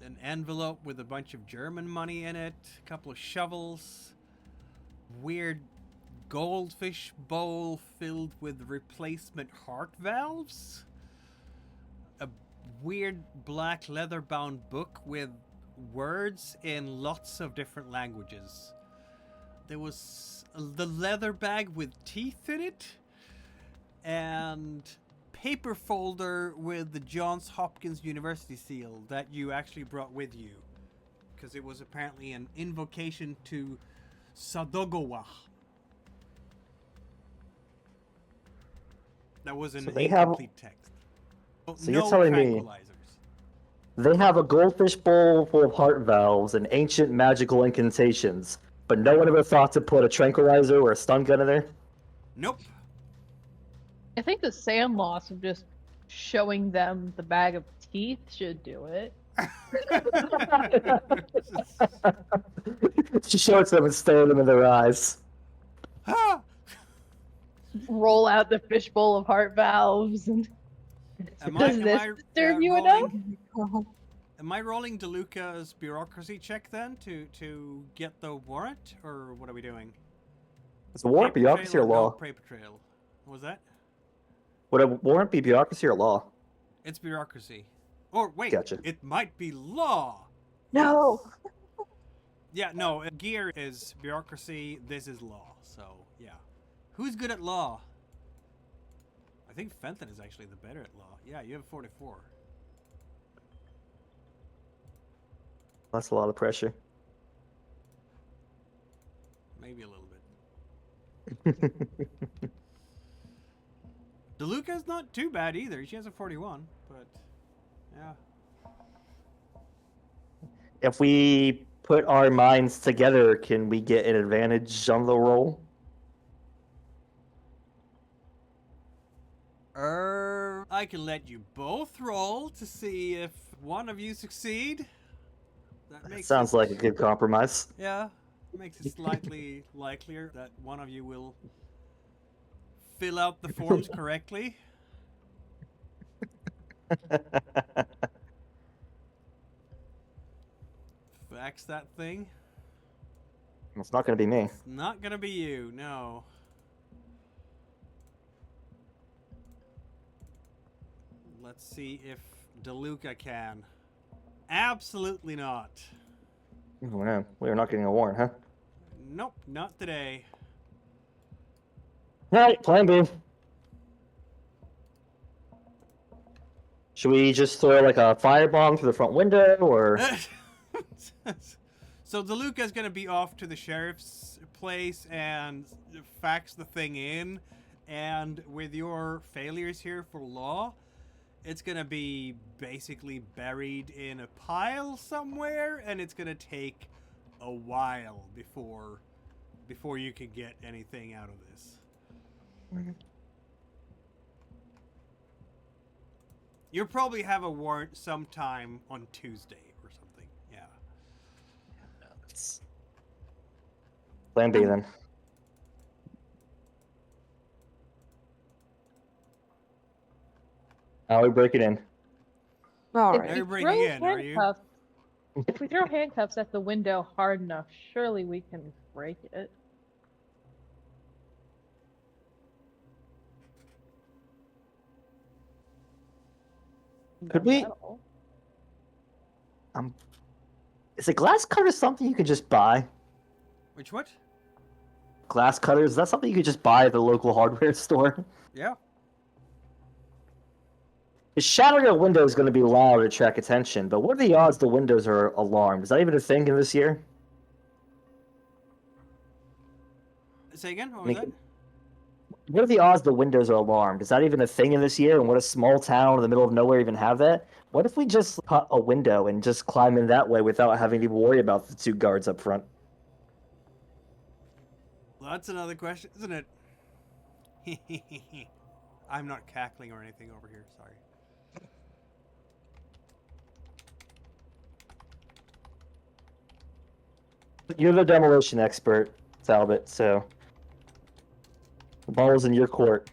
an envelope with a bunch of German money in it, a couple of shovels, weird goldfish bowl filled with replacement heart valves, a weird black leather-bound book with words in lots of different languages. There was the leather bag with teeth in it, and paper folder with the Johns Hopkins University seal that you actually brought with you. Because it was apparently an invocation to Sadogawa. That was an So they have- incomplete text. So you're telling me- tranquilizers. They have a goldfish bowl full of heart valves and ancient magical incantations, but no one ever thought to put a tranquilizer or a stun gun in there? Nope. I think the sand loss of just showing them the bag of teeth should do it. She showed it to them and stared them in their eyes. Ah! Roll out the fishbowl of heart valves and does this disturb you enough? Am I rolling DeLuca's bureaucracy check then to get the warrant, or what are we doing? It's a warrant Paper bureaucracy trail or law? No paper trail. What was that? Would a warrant be bureaucracy or law? It's bureaucracy. Or wait, Gotcha. it might be law. No. Yeah, no, gear is bureaucracy, this is law, so yeah. Who's good at law? I think Fenton is actually the better at law. Yeah, you have 44. That's a lot of pressure. Maybe a little bit. DeLuca's not too bad either. She has a 41, but yeah. If we put our minds together, can we get an advantage on the roll? I can let you both roll to see if one of you succeed. That sounds like a good compromise. Yeah, makes it slightly likelier that one of you will fill out the forms correctly. Fax that thing. It's not going to be me. It's not gonna be you, no. Let's see if DeLuca can. Absolutely not. Oh, man. We're not getting a warrant, huh? Nope, not today. Alright, plan B. Should we just throw like a firebomb through the front window, or... So DeLuca's gonna be off to the sheriff's place and fax the thing in, and with your failures here for law, it's gonna be basically buried in a pile somewhere, and it's gonna take a while before you can get anything out of this. You'll probably have a warrant sometime on Tuesday or something. Yeah. Plan B then. How we break it in? All If right. They're we breaking throw in, are you? handcuffs- If we throw handcuffs at the window hard enough, surely we can break it. Could The we- metal. Is a glass cutter something you could just buy? Which what? Glass cutters? Is that something you could just buy at the local hardware store? Yeah. Shattering a window is going to be loud to attract attention, but what are the odds the windows are alarmed? Is that even a thing in this year? Say again? What was that? What are the odds the windows are alarmed? Is that even a thing in this year? And would a small town in the middle of nowhere even have that? What if we just cut a window and just climb in that way without having to worry about the two guards up front? Well, that's another question, isn't it? I'm not cackling or anything over here, sorry. You're the demolition expert, Talbot, so the ball is in your court.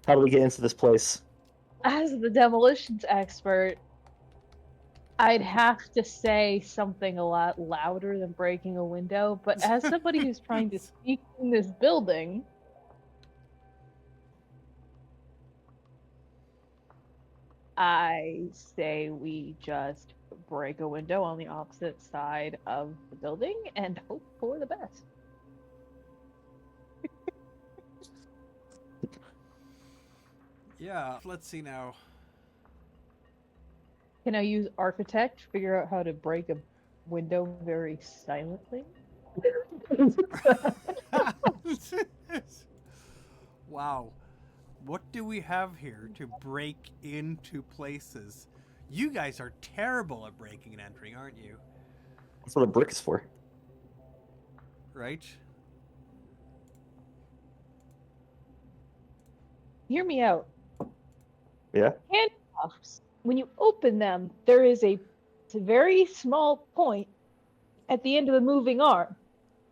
How do we get into this place? As the demolitions expert, I'd have to say something a lot louder than breaking a window, but as somebody who's trying to sneak in this building, I say we just break a window on the opposite side of the building and hope for the best. Yeah, let's see now. Can I use architect to figure out how to break a window very silently? Wow. What do we have here to break into places? You guys are terrible at breaking and entering, aren't you? That's what a brick is for. Right? Hear me out. Yeah. Handcuffs. When you open them, there is it's a very small point at the end of the moving arm.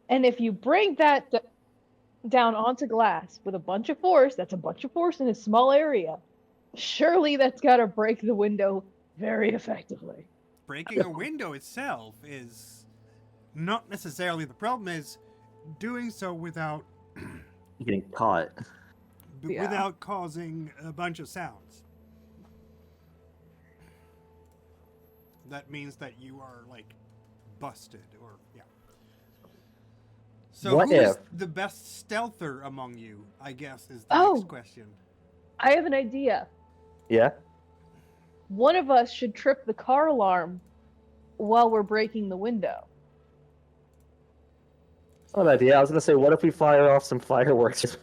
And if you bring that down onto glass with a bunch of force, that's a bunch of force in a small area. Surely that's got to break the window very effectively. Breaking a window itself is not necessarily the problem, is doing so without Getting caught. Yeah. without causing a bunch of sounds. That means that you are like busted or yeah. So What who is if- the best stealther among you, I guess, is the Oh. next question. I have an idea. Yeah. One of us should trip the car alarm while we're breaking the window. That's not an idea. I was gonna say, what if we fire off some fireworks?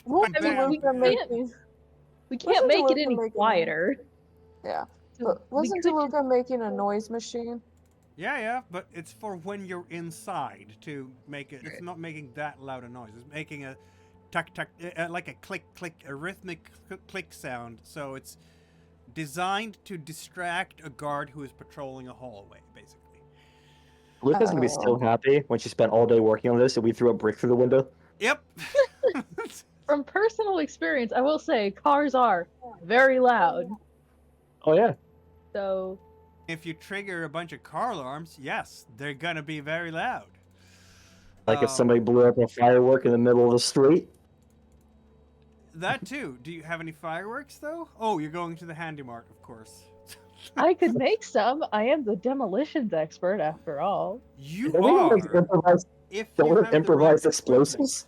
Well, I mean, Bam. we Luca can't, making, we can't Wasn't make it Luca any making- quieter. yeah. So But we wasn't could DeLuca making a noise machine? Yeah, but it's for when you're inside to make it. It's not making that loud a noise. It's making a tuck tuck, like a click click, a rhythmic click sound. So it's designed to distract a guard who is patrolling a hallway, basically. Luca's gonna be so happy when she spent all day working on this and we threw a brick through the window. Yep. From personal experience, I will say cars are very loud. Oh yeah. So If you trigger a bunch of car alarms, yes, they're gonna be very loud. Like if somebody blew up a firework in the middle of the street. That too. Do you have any fireworks though? Oh, you're going to the Handy Mart, of course. I could make some. I am the demolitions expert after all. You Don't we have, like, are. improvised, If don't you we have have the improvised right equipment. explosives?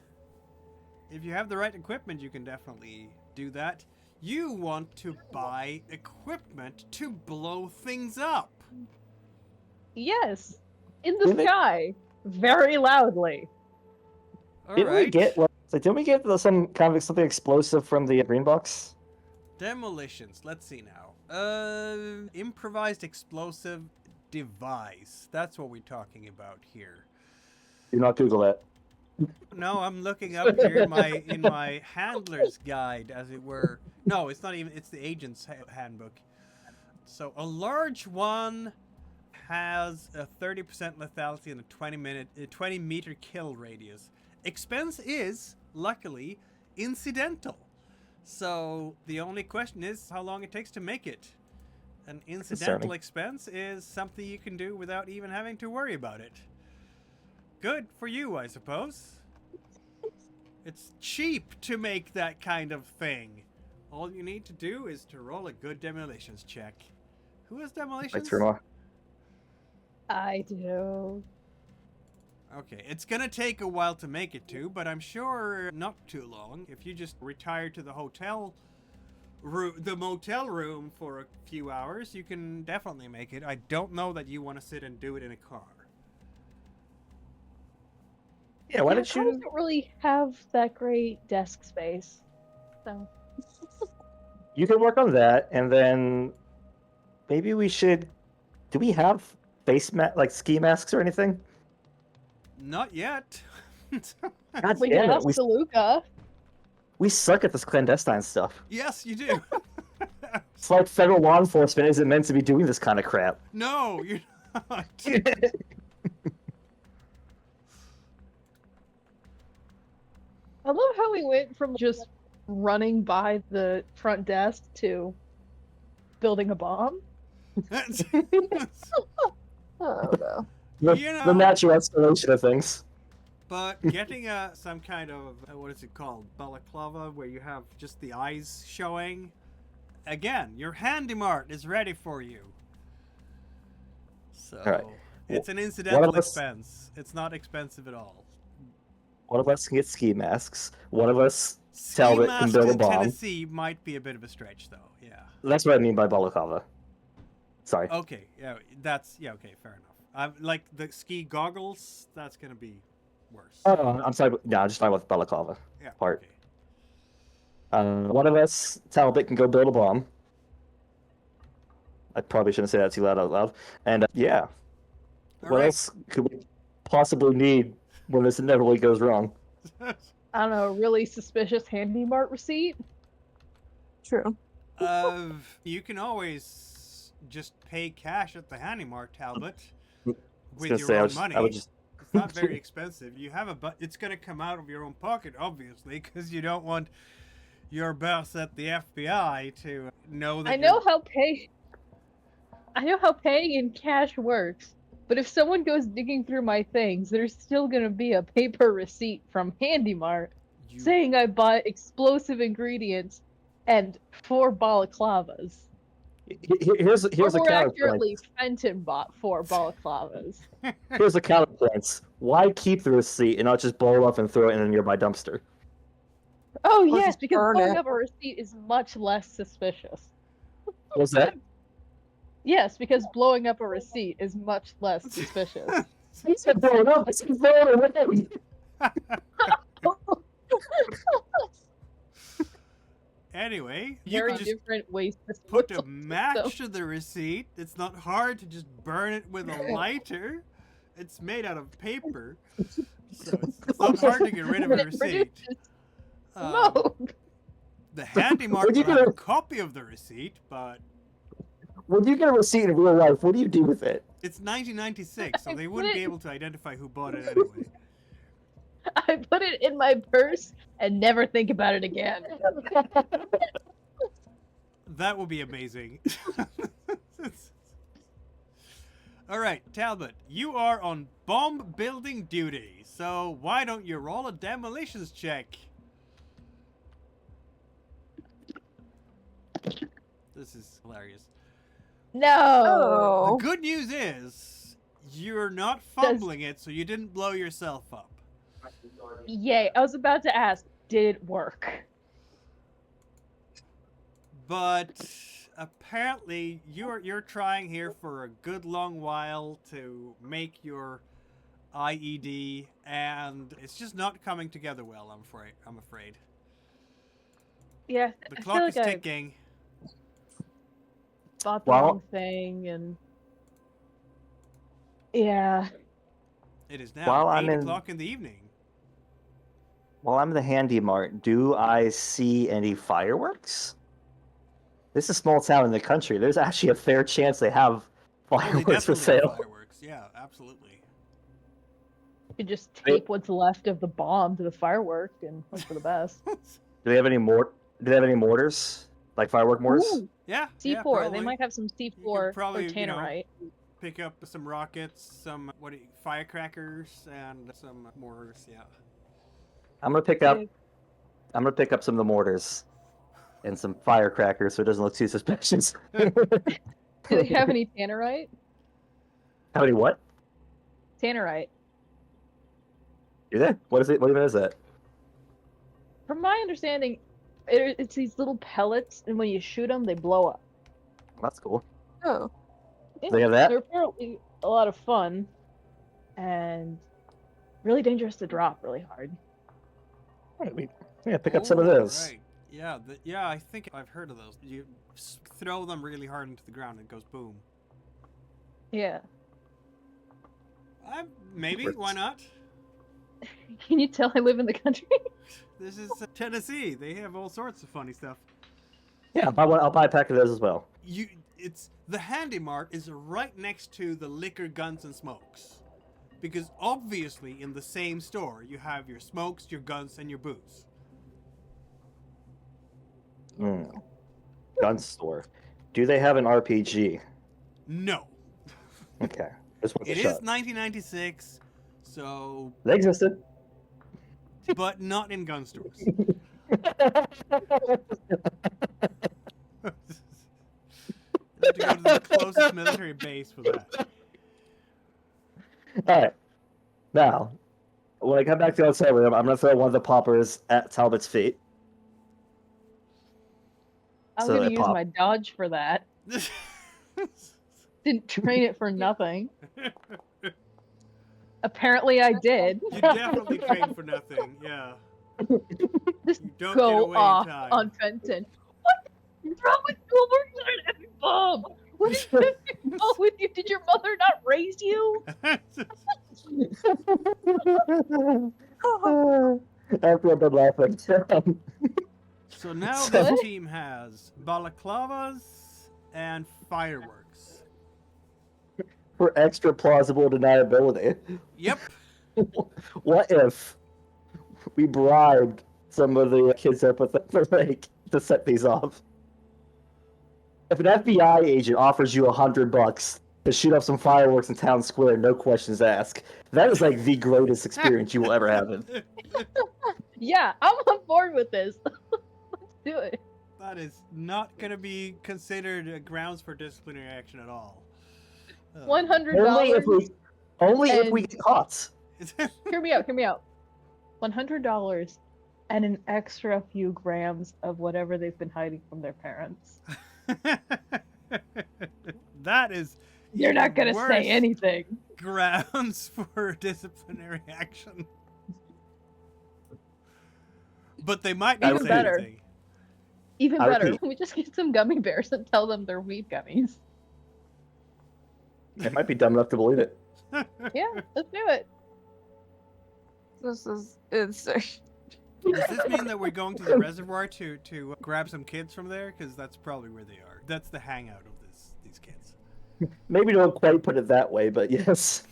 If you have the right equipment, you can definitely do that. You want to buy equipment to blow things up. Yes, in the Didn't they- sky, very loudly. All Didn't we right. get didn't we get some kind of something explosive from the green box? Demolitions. Let's see now. Improvised explosive device. That's what we're talking about here. Do not Google that. No, I'm looking up here in my handler's guide, as it were. No, it's not even. It's the agent's handbook. So a large one has a 30% lethality and a 20 meter kill radius. Expense is luckily incidental. So the only question is how long it takes to make it. An incidental Concerning. expense is something you can do without even having to worry about it. Good for you, I suppose. It's cheap to make that kind of thing. All you need to do is to roll a good demolitions check. Who has I demolitions? threw 'em off. I do. Okay, it's gonna take a while to make it to, but I'm sure not too long. If you just retire to the motel room for a few hours, you can definitely make it. I don't know that you want to sit and do it in a car. Yeah, why Yeah, don't cars you? don't really have that great desk space. So You can work on that, and then maybe we should. Do we have ski masks or anything? Not yet. God we damn can it, ask DeLuca. we suck at this clandestine stuff. Yes, you do. It's like federal law enforcement isn't meant to be doing this kind of crap. No, you're not. I love how we went from just running by the front desk to building a bomb. Oh no. The, You know- the natural escalation of things. But getting some kind of, what is it called? Balaclava, where you have just the eyes showing. Again, your Handy Mart is ready for you. So, Alright. it's an One incidental of us- expense. It's not expensive at all. One of us can get ski masks. One of us Ski Talbot can mask build a in bomb. Tennessee might be a bit of a stretch, though. Yeah. That's what I mean by balaclava. Sorry. Okay. Yeah. Okay. Fair enough. Like the ski goggles. That's gonna be worse. Oh, I'm sorry. No, I'm just talking about the balaclava Yeah. part. Okay. One of us, Talbot, can go build a bomb. I probably shouldn't say that too loud out loud. And yeah, All what right. else could we possibly need when this inevitably goes wrong? I don't know, a really suspicious Handy Mart receipt? True. You can always just pay cash at the Handy Mart, Talbot, was with gonna your say, own money. I would just. It's not very expensive. You have it's going to come out of your own pocket, obviously, because you don't want your boss at the FBI to know that. I know how paying in cash works, but if someone goes digging through my things, there's still gonna be a paper receipt from Handy Mart saying I bought explosive ingredients and 4 balaclavas. Here's Or a more counterpoint. accurately, Fenton bought 4 balaclavas. Here's a counterpoint. Why keep the receipt and not just blow it up and throw it in a nearby dumpster? Oh Or yes, just because burn blowing it. up a receipt is much less suspicious. What's that? Yes, because blowing up a receipt is much less suspicious. He said blow it up. I said throw it away. Anyway, you Very can just different ways to put a so- match to the receipt. It's not hard to just burn it with a lighter. It's made out of paper, so it's not hard to get rid of a It receipt. produces Um, smoke. The Handy Mart Would you will have a get copy of the receipt, but When you get a receipt in real life, what do you do with it? it's 1996, so I they put wouldn't be it- able to identify who bought it anyway. I put it in my purse and never think about it again. That would be amazing. All right, Talbot, you are on bomb building duty, so why don't you roll a demolitions check? This is hilarious. No. Oh. The good news is you're not fumbling it, so you didn't blow yourself up. Yay. I was about to ask, did it work? But apparently you're trying here for a good long while to make your IED, and it's just not coming together well. I'm afraid. Yeah. The I feel clock like is I ticking. bought the Well- wrong thing and yeah. It is now While I'm 8 in- o'clock in the evening. While I'm in the Handy Mart, do I see any fireworks? This is a small town in the country. There's actually a fair chance they have Oh, they fireworks for definitely have sale. fireworks. Yeah, absolutely. You just They- tape what's left of the bomb to the firework and hope for the best. Do they have any mortars? Like firework mortars? Ooh, Yeah. C4. yeah, probably. They might have some C4 probably, or you know, tannerite. Pick up some rockets, some firecrackers, and some mortars. Yeah. I'm gonna pick up some of the mortars and some firecrackers so it doesn't look too suspicious. Do they have any tannerite? How many what? Tannerite. Do they? What is it? What even is that? From my understanding, it's these little pellets, and when you shoot them, they blow up. That's cool. Oh. They have that? They're apparently a lot of fun, and really dangerous to drop really hard. Alright, yeah, pick up some of Oh, those. Right. Yeah. I think I've heard of those. You throw them really hard into the ground, and it goes boom. Yeah. Maybe. Why not? Can you tell I live in the country? This is Tennessee. They have all sorts of funny stuff. Yeah, I'll buy a pack of those as well. It's the Handy Mart is right next to the liquor, guns, and smokes, because obviously in the same store you have your smokes, your guns, and your booze. Gun store. Do they have an RPG? No, Okay. This one's it a is shot. 1996, so They existed. but not in gun stores. You have to go to the closest military base for that. Alright. Now, when I come back to outside, I'm going to throw one of the poppers at Talbot's feet. I'm So gonna it use popped. my dodge for that. Didn't train it for nothing. Apparently I did. You definitely trained for nothing, yeah. Just You don't get go away in off time. on Fenton. What is wrong with you? We're not an epic bomb. What is wrong with you? Did your mother not raise you? Everyone been laughing. So now So- this team has balaclavas and fireworks. For extra plausible deniability. Yep. What if we bribed some of the kids up with to set these off? If an FBI agent offers you $100 to shoot up some fireworks in town square, no questions asked, that is like the greatest experience you will ever have. Yeah, I'm on board with this. Let's do it. That is not going to be considered grounds for disciplinary action at all. $100. Only if we And- get caught. Hear me out. $100 and an extra few grams of whatever they've been hiding from their parents. That is. You're not gonna worse say anything. grounds for disciplinary action. But they might not Even say better. anything. Even I better, repeat. we just get some gummy bears and tell them they're weed gummies. They might be dumb enough to believe it. Yeah, let's do it. This is insane. Does this mean that we're going to the reservoir to grab some kids from there? Because that's probably where they are. That's the hangout of these kids. Maybe don't quite put it that way, but yes.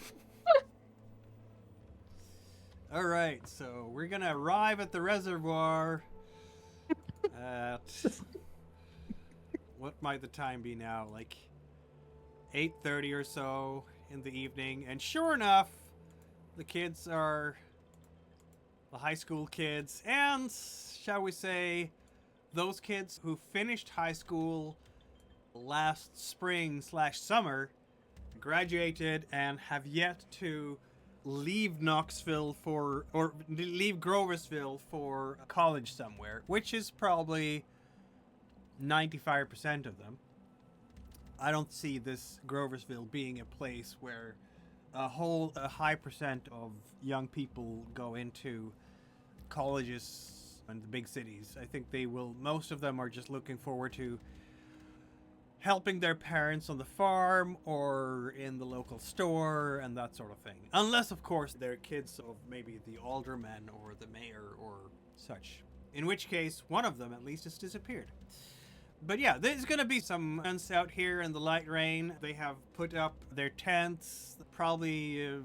All right, so we're gonna arrive at the reservoir at what might the time be now? Like 8:30 or so in the evening, and sure enough, the kids are the high school kids, and shall we say, those kids who finished high school last spring/summer, graduated, and have yet to leave Knoxville or leave Groversville for college somewhere, which is probably 95% of them. I don't see this Groversville being a place where a high percent of young people go into colleges and the big cities. I think most of them are just looking forward to helping their parents on the farm or in the local store and that sort of thing. Unless, of course, they're kids of maybe the alderman or the mayor or such. In which case, one of them at least has disappeared. But yeah, there's going to be some tents out here in the light rain. They have put up their tents, probably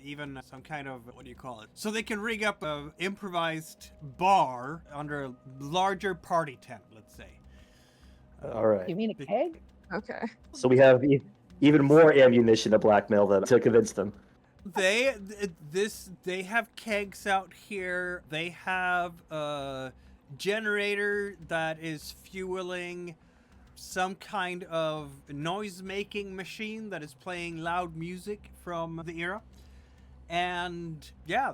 even some kind of, what do you call it? So they can rig up a improvised bar under a larger party tent, let's say. All right. You mean a keg? Okay. So we have even more ammunition to blackmail them to convince them. They have kegs out here. They have a generator that is fueling some kind of noise-making machine that is playing loud music from the era. And yeah,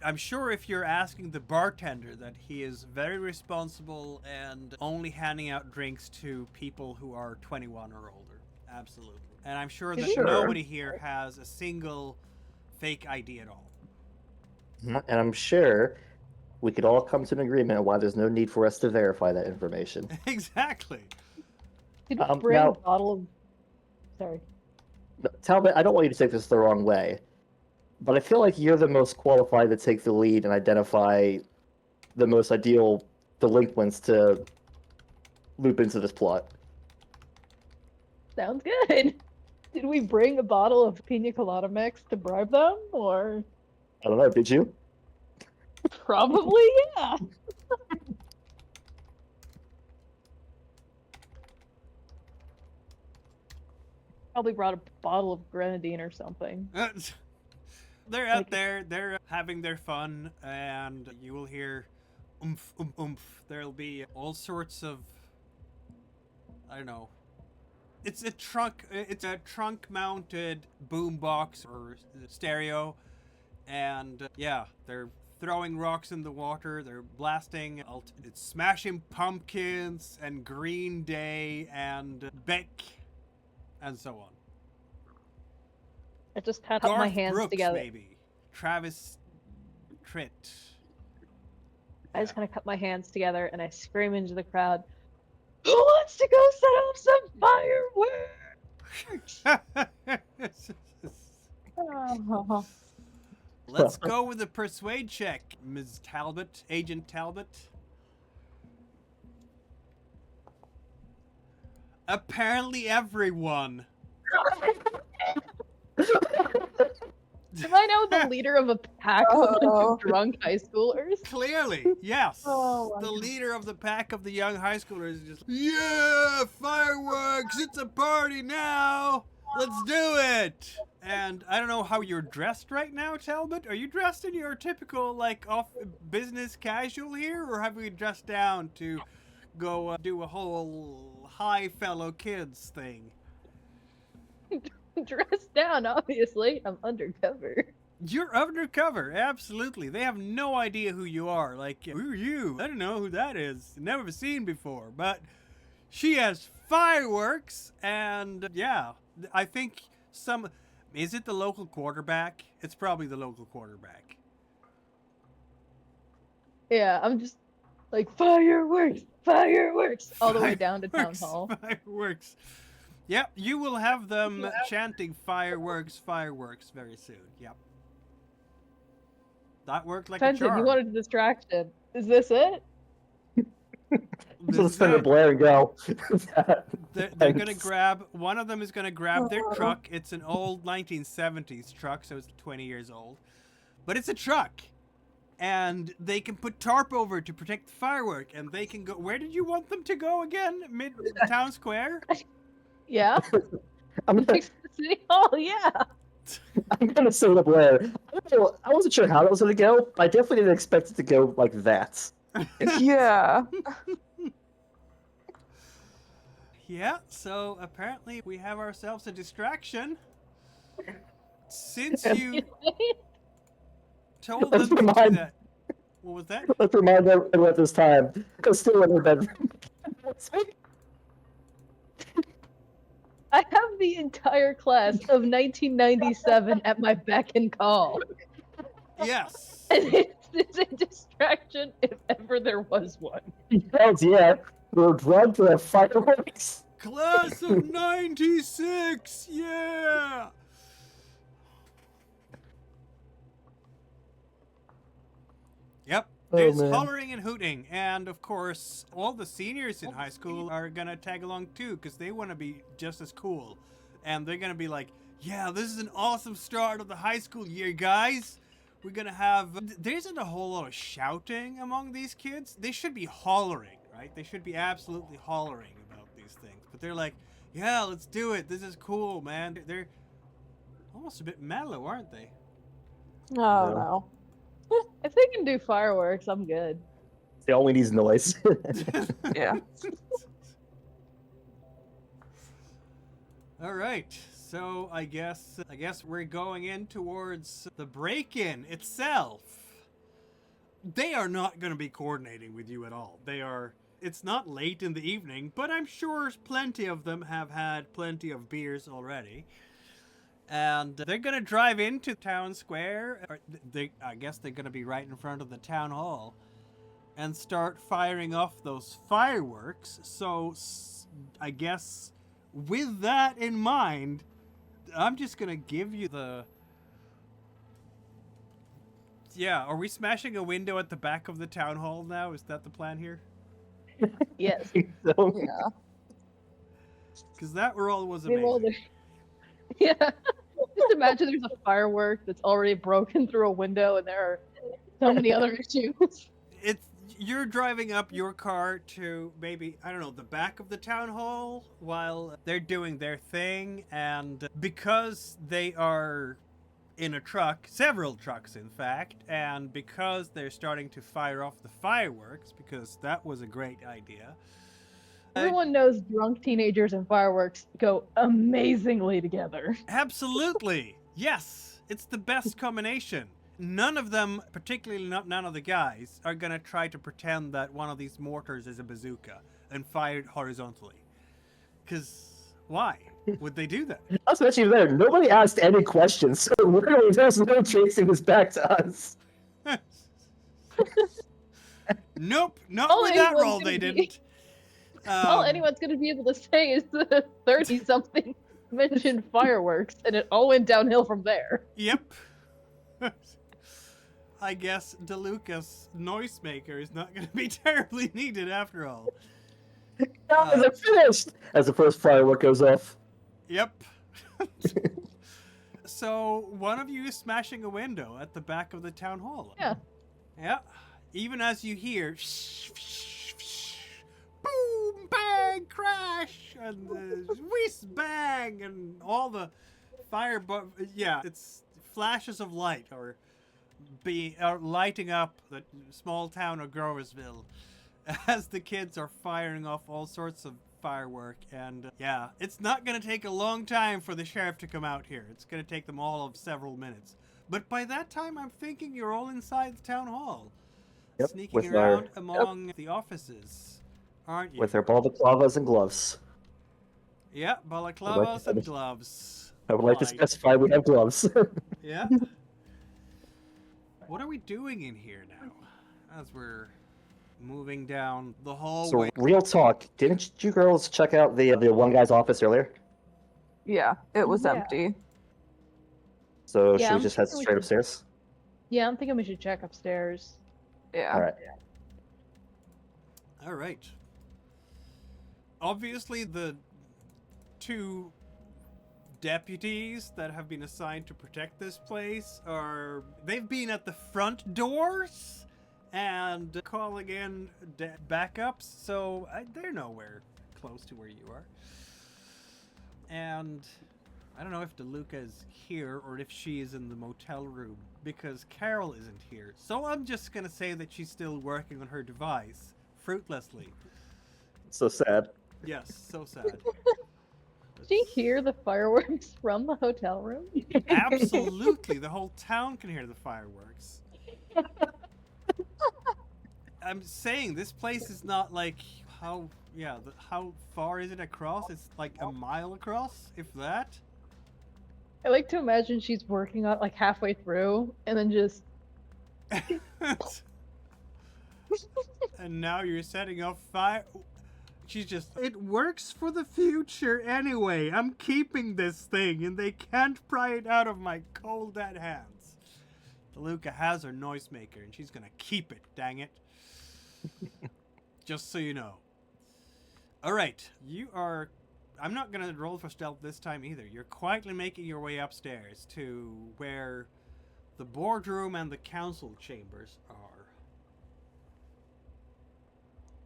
I'm sure if you're asking the bartender that he is very responsible and only handing out drinks to people who are 21 or older. Absolutely. And I'm sure that Sure. nobody here has a single fake ID at all. And I'm sure we could all come to an agreement on why there's no need for us to verify that information. Exactly. Did we bring now- a bottle of... Sorry. Talbot, I don't want you to take this the wrong way, but I feel like you're the most qualified to take the lead and identify the most ideal delinquents to loop into this plot. Sounds good. Did we bring a bottle of pina colada mix to bribe them, or I don't know, did you? probably yeah? Probably brought a bottle of grenadine or something. They're out Like- there, they're having their fun, and you will hear oomph, oomph, oomph. There'll be all sorts of, I don't know. It's a trunk-mounted boombox or stereo, and yeah, they're throwing rocks in the water. They're blasting. It's Smashing Pumpkins and Green Day and Beck and so on. I just kind of put my Garth hands Brooks, together. maybe. Travis Tritt. I just kind of cut my hands together and I scream into the crowd, "Who wants to go set off some fireworks?" Oh. Let's go with the persuade check, Ms. Talbot, Agent Talbot. Apparently everyone. Am I now the leader of a pack of a bunch of drunk high schoolers? Clearly, yes. Oh my The God. leader of the pack of the young high schoolers is just, yeah, fireworks, it's a party now. Let's do it. And I don't know how you're dressed right now, Talbot. Are you dressed in your typical, like, off business casual here? Or have we dressed down to go do a whole hi fellow kids thing? Dressed down, obviously. I'm undercover. You're undercover, absolutely. They have no idea who you are. Like, who are you? I don't know who that is. Never seen before. But she has fireworks, and yeah, I think some... Is it the local quarterback? It's probably the local quarterback. Yeah, I'm just like, fireworks, fireworks, all the way down to town Fireworks, hall. Fireworks. Yep, you will have them chanting fireworks, fireworks very soon. Yep. That worked like a Fenton, charm. you wanted a distraction. Is this it? This So is spin the it. Blair and go. They're gonna grab, one of them is gonna grab their truck. It's an old 1970s truck, so it's 20 years old. But it's a truck. And they can put tarp over to protect the firework. And they can go, where did you want them to go again? Mid-town square? Yeah. I'm gonna, Next to the city hall, yeah. I'm gonna say the Blair. I wasn't sure how that was gonna go, but I definitely didn't expect it to go like that. Yeah. Yeah, so apparently we have ourselves a distraction. Since you told them to do that. What was that? Let's remind everyone at this time. Go still in their bedroom. I have the entire class of 1997 at my beck and call. Yes. And it's a distraction if ever there was one. Hells yeah. We're drugged to the fireworks. Class of 96! Yeah! Yep, there's man. hollering and hooting, and of course, all the seniors in high school are gonna tag along too, because they want to be just as cool. And they're gonna be like, yeah, this is an awesome start of the high school year, guys! We're gonna have... There isn't a whole lot of shouting among these kids. They should be hollering, right? They should be absolutely hollering about these things. But they're like, yeah, let's do it. This is cool, man. They're almost a bit mellow, aren't they? Oh No. no. If they can do fireworks, I'm good. They only needs noise. Yeah. All right. So I guess we're going in towards the break-in itself. They are not going to be coordinating with you at all. It's not late in the evening, but I'm sure plenty of them have had plenty of beers already. And they're going to drive into town square. Or I guess they're going to be right in front of the town hall and start firing off those fireworks. So I guess with that in mind, I'm just going to give you the... Yeah, are we smashing a window at the back of the town hall now? Is that the plan here? Yes. So, Yeah. Because that roll was We rolled amazing. Yeah. Just imagine there's a firework that's already broken through a window and there are so many other issues. You're driving up your car to maybe, I don't know, the back of the town hall while they're doing their thing. And because they are in a truck, several trucks in fact, and because they're starting to fire off the fireworks, because that was a great idea. Everyone knows drunk teenagers and fireworks go amazingly together. Absolutely. Yes. It's the best combination. none of them, particularly none of the guys, are going to try to pretend that one of these mortars is a bazooka and fire it horizontally. Because why would they do that? That's actually better. Nobody asked any questions, so literally there's no tracing this back to us. Nope, not All with that anyone's roll gonna they be- didn't. All anyone's gonna be able to say is the 30-something mentioned fireworks, and it all went downhill from there. Yep. I guess DeLuca's noisemaker is not going to be terribly needed after all. Guys, I'm finished! As the first firework goes off. Yep. So, one of you is smashing a window at the back of the town hall. Yeah. Yeah. Even as you hear boom, bang, crash, and whiz, bang, and all the fire, yeah, it's flashes of light or lighting up the small town of Groversville as the kids are firing off all sorts of firework. And yeah, it's not going to take a long time for the sheriff to come out here. It's going to take them all of several minutes. But by that time, I'm thinking you're all inside the town hall. Yep, Sneaking with around our- among the offices, aren't you? With their balaclavas and gloves. Yeah, balaclavas and finish. gloves. I would like to Right. specify we have gloves. Yeah. What are we doing in here now? As we're moving down the So, hallway. real talk, didn't you girls check out the one guy's office earlier? Yeah, it was Yeah. empty. So Yeah, should we I'm just head thinking we straight should- upstairs? Yeah, I'm thinking we should check upstairs. Yeah. Alright. All right. Obviously, the two deputies that have been assigned to protect this place they've been at the front doors and calling in backups, so they're nowhere close to where you are. And I don't know if DeLuca is here or if she is in the motel room, because Carol isn't here. So I'm just gonna say that she's still working on her device, fruitlessly. So sad. Yes, so sad. Did you hear the fireworks from the hotel room? Absolutely, the whole town can hear the fireworks. I'm saying this place is not like how far is it across? It's like a mile across, if that. I like to imagine she's working on like halfway through, and then just And now you're setting off fire. She's just, it works for the future anyway. I'm keeping this thing and they can't pry it out of my cold dead hands. DeLuca has her noisemaker and she's gonna keep it, dang it. Just so you know. Alright, I'm not gonna roll for stealth this time either. You're quietly making your way upstairs to where the boardroom and the council chambers are.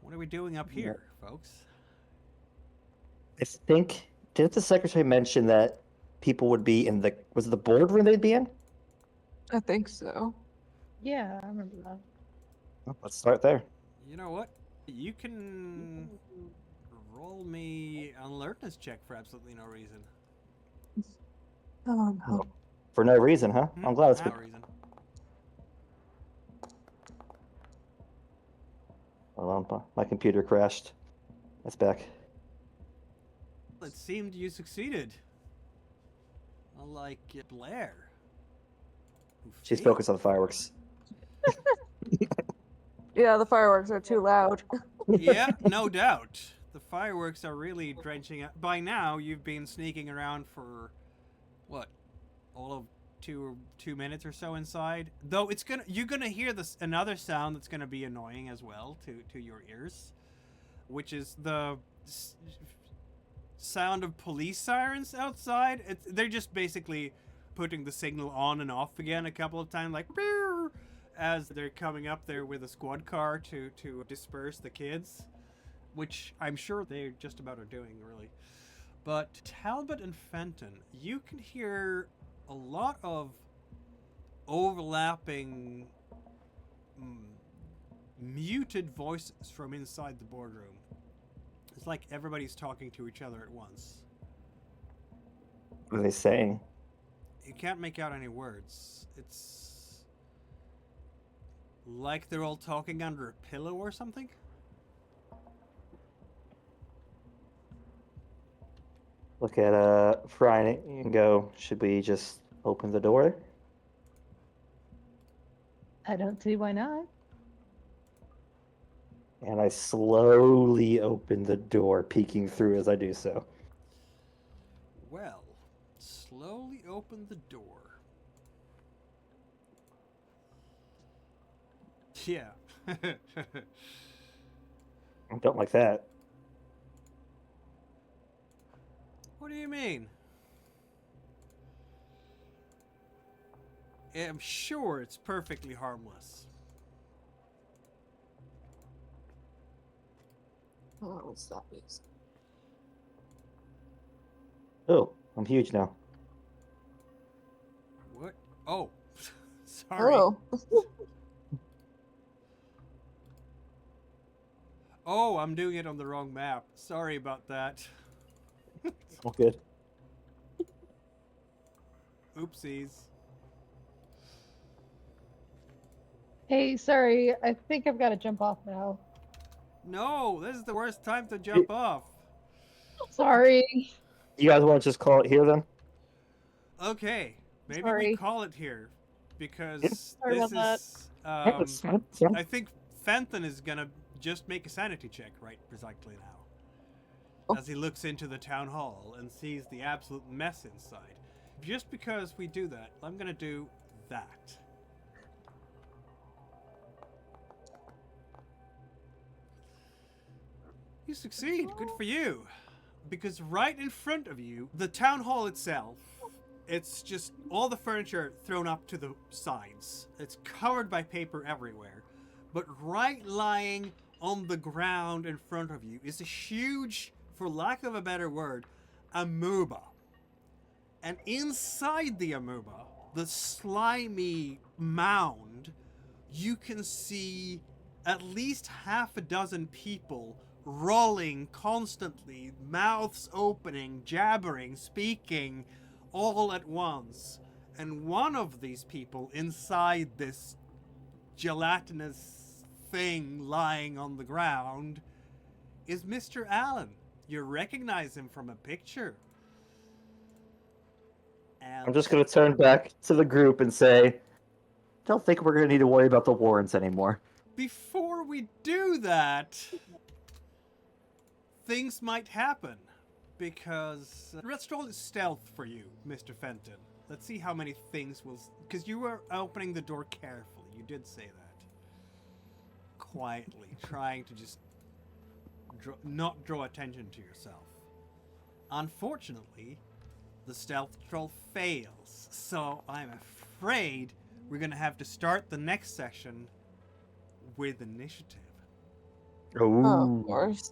What are we doing up here, folks? I think, didn't the secretary mention that people would be in was it the boardroom they'd be in? I think so. yeah, I remember that. Well, let's start there. You know what? You can roll me an alertness check for absolutely no reason. Oh no. For no reason, huh? I'm glad it's No reason. Hold on, my computer crashed. It's back. It seemed you succeeded. Unlike Blair. who She's failed. focused on the fireworks. Yeah, the fireworks are too loud. Yeah, no doubt. The fireworks are really drenching out. By now, you've been sneaking around for, what, all of two minutes or so inside. Though you're gonna hear another sound that's gonna be annoying as well to your ears, which is the sound of police sirens outside. They're just basically putting the signal on and off again a couple of times, like "Beow," as they're coming up there with a squad car to disperse the kids, which I'm sure they just about are doing, really. But Talbot and Fenton, you can hear a lot of overlapping muted voices from inside the boardroom. It's like everybody's talking to each other at once. What are they saying? You can't make out any words. It's Like they're all talking under a pillow or something? Look at Friday and go, should we just open the door? I don't see why not. And I slowly open the door, peeking through as I do so. Well, slowly open the door. Yeah. I don't like that. What do you mean? I'm sure it's perfectly harmless. Oh, what's that music? Oh, I'm huge now. What? Oh, sorry. Oh. Oh, I'm doing it on the wrong map. Sorry about that. Oh, good. Oopsies. Hey, sorry. I think I've got to jump off now. No, this is the worst time to jump off. Sorry. You guys want to just call it here then? Okay, maybe we Sorry. call it here because Sorry this about is. Yeah, it's fine, it's fine. I think Fenton is gonna just make a sanity check right precisely now, Oh. as he looks into the town hall and sees the absolute mess inside. Just because we do that, I'm gonna do that. You succeed. Good for you. Because right in front of you, the town hall itself, it's just all the furniture thrown up to the sides. It's covered by paper everywhere. But right lying on the ground in front of you is a huge, for lack of a better word, amoeba. And inside the amoeba, the slimy mound, you can see at least half a dozen people rolling constantly, mouths opening, jabbering, speaking, all at once. And one of these people inside this gelatinous thing lying on the ground is Mr. Allen. You recognize him from a picture. And I'm just going to turn back to the group and say, don't think we're going to need to worry about the warrants anymore. before we do that, things might happen. Because let's roll stealth for you, Mr. Fenton. Let's see how many things will. Because you were opening the door carefully. You did say that. Quietly, trying to just not draw attention to yourself. Unfortunately, the stealth roll fails. So I'm afraid we're going to have to start the next session with initiative. Oh, of course.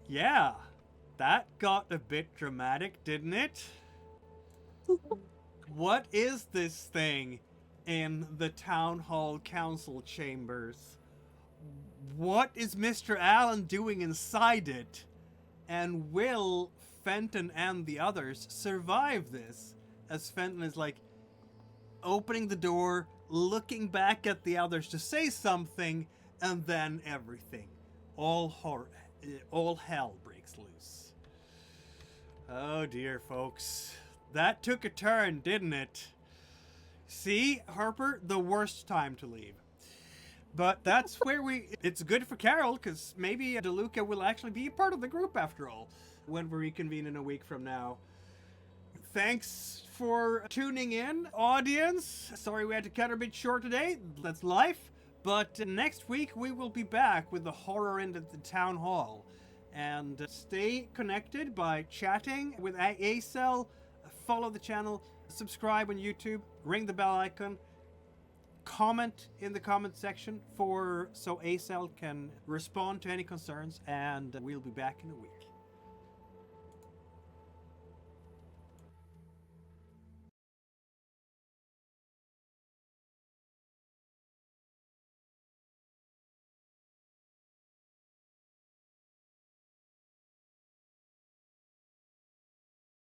Yeah, that got a bit dramatic, didn't it? What is this thing in the town hall council chambers? What is Mr. Allen doing inside it? And will Fenton and the others survive this? As Fenton is like opening the door, looking back at the others to say something, and then everything. All hell breaks loose. Oh dear, folks. That took a turn, didn't it? See, Harper, the worst time to leave. But that's where it's good for Carol, because maybe DeLuca will actually be a part of the group after all, when we reconvene in a week from now. Thanks for tuning in, audience. Sorry we had to cut a bit short today. That's life. But next week we will be back with the horror end at the town hall. And stay connected by chatting with ACell. Follow the channel, subscribe on YouTube, ring the bell icon, comment in the comment section so ACell can respond to any concerns, and we'll be back in a week.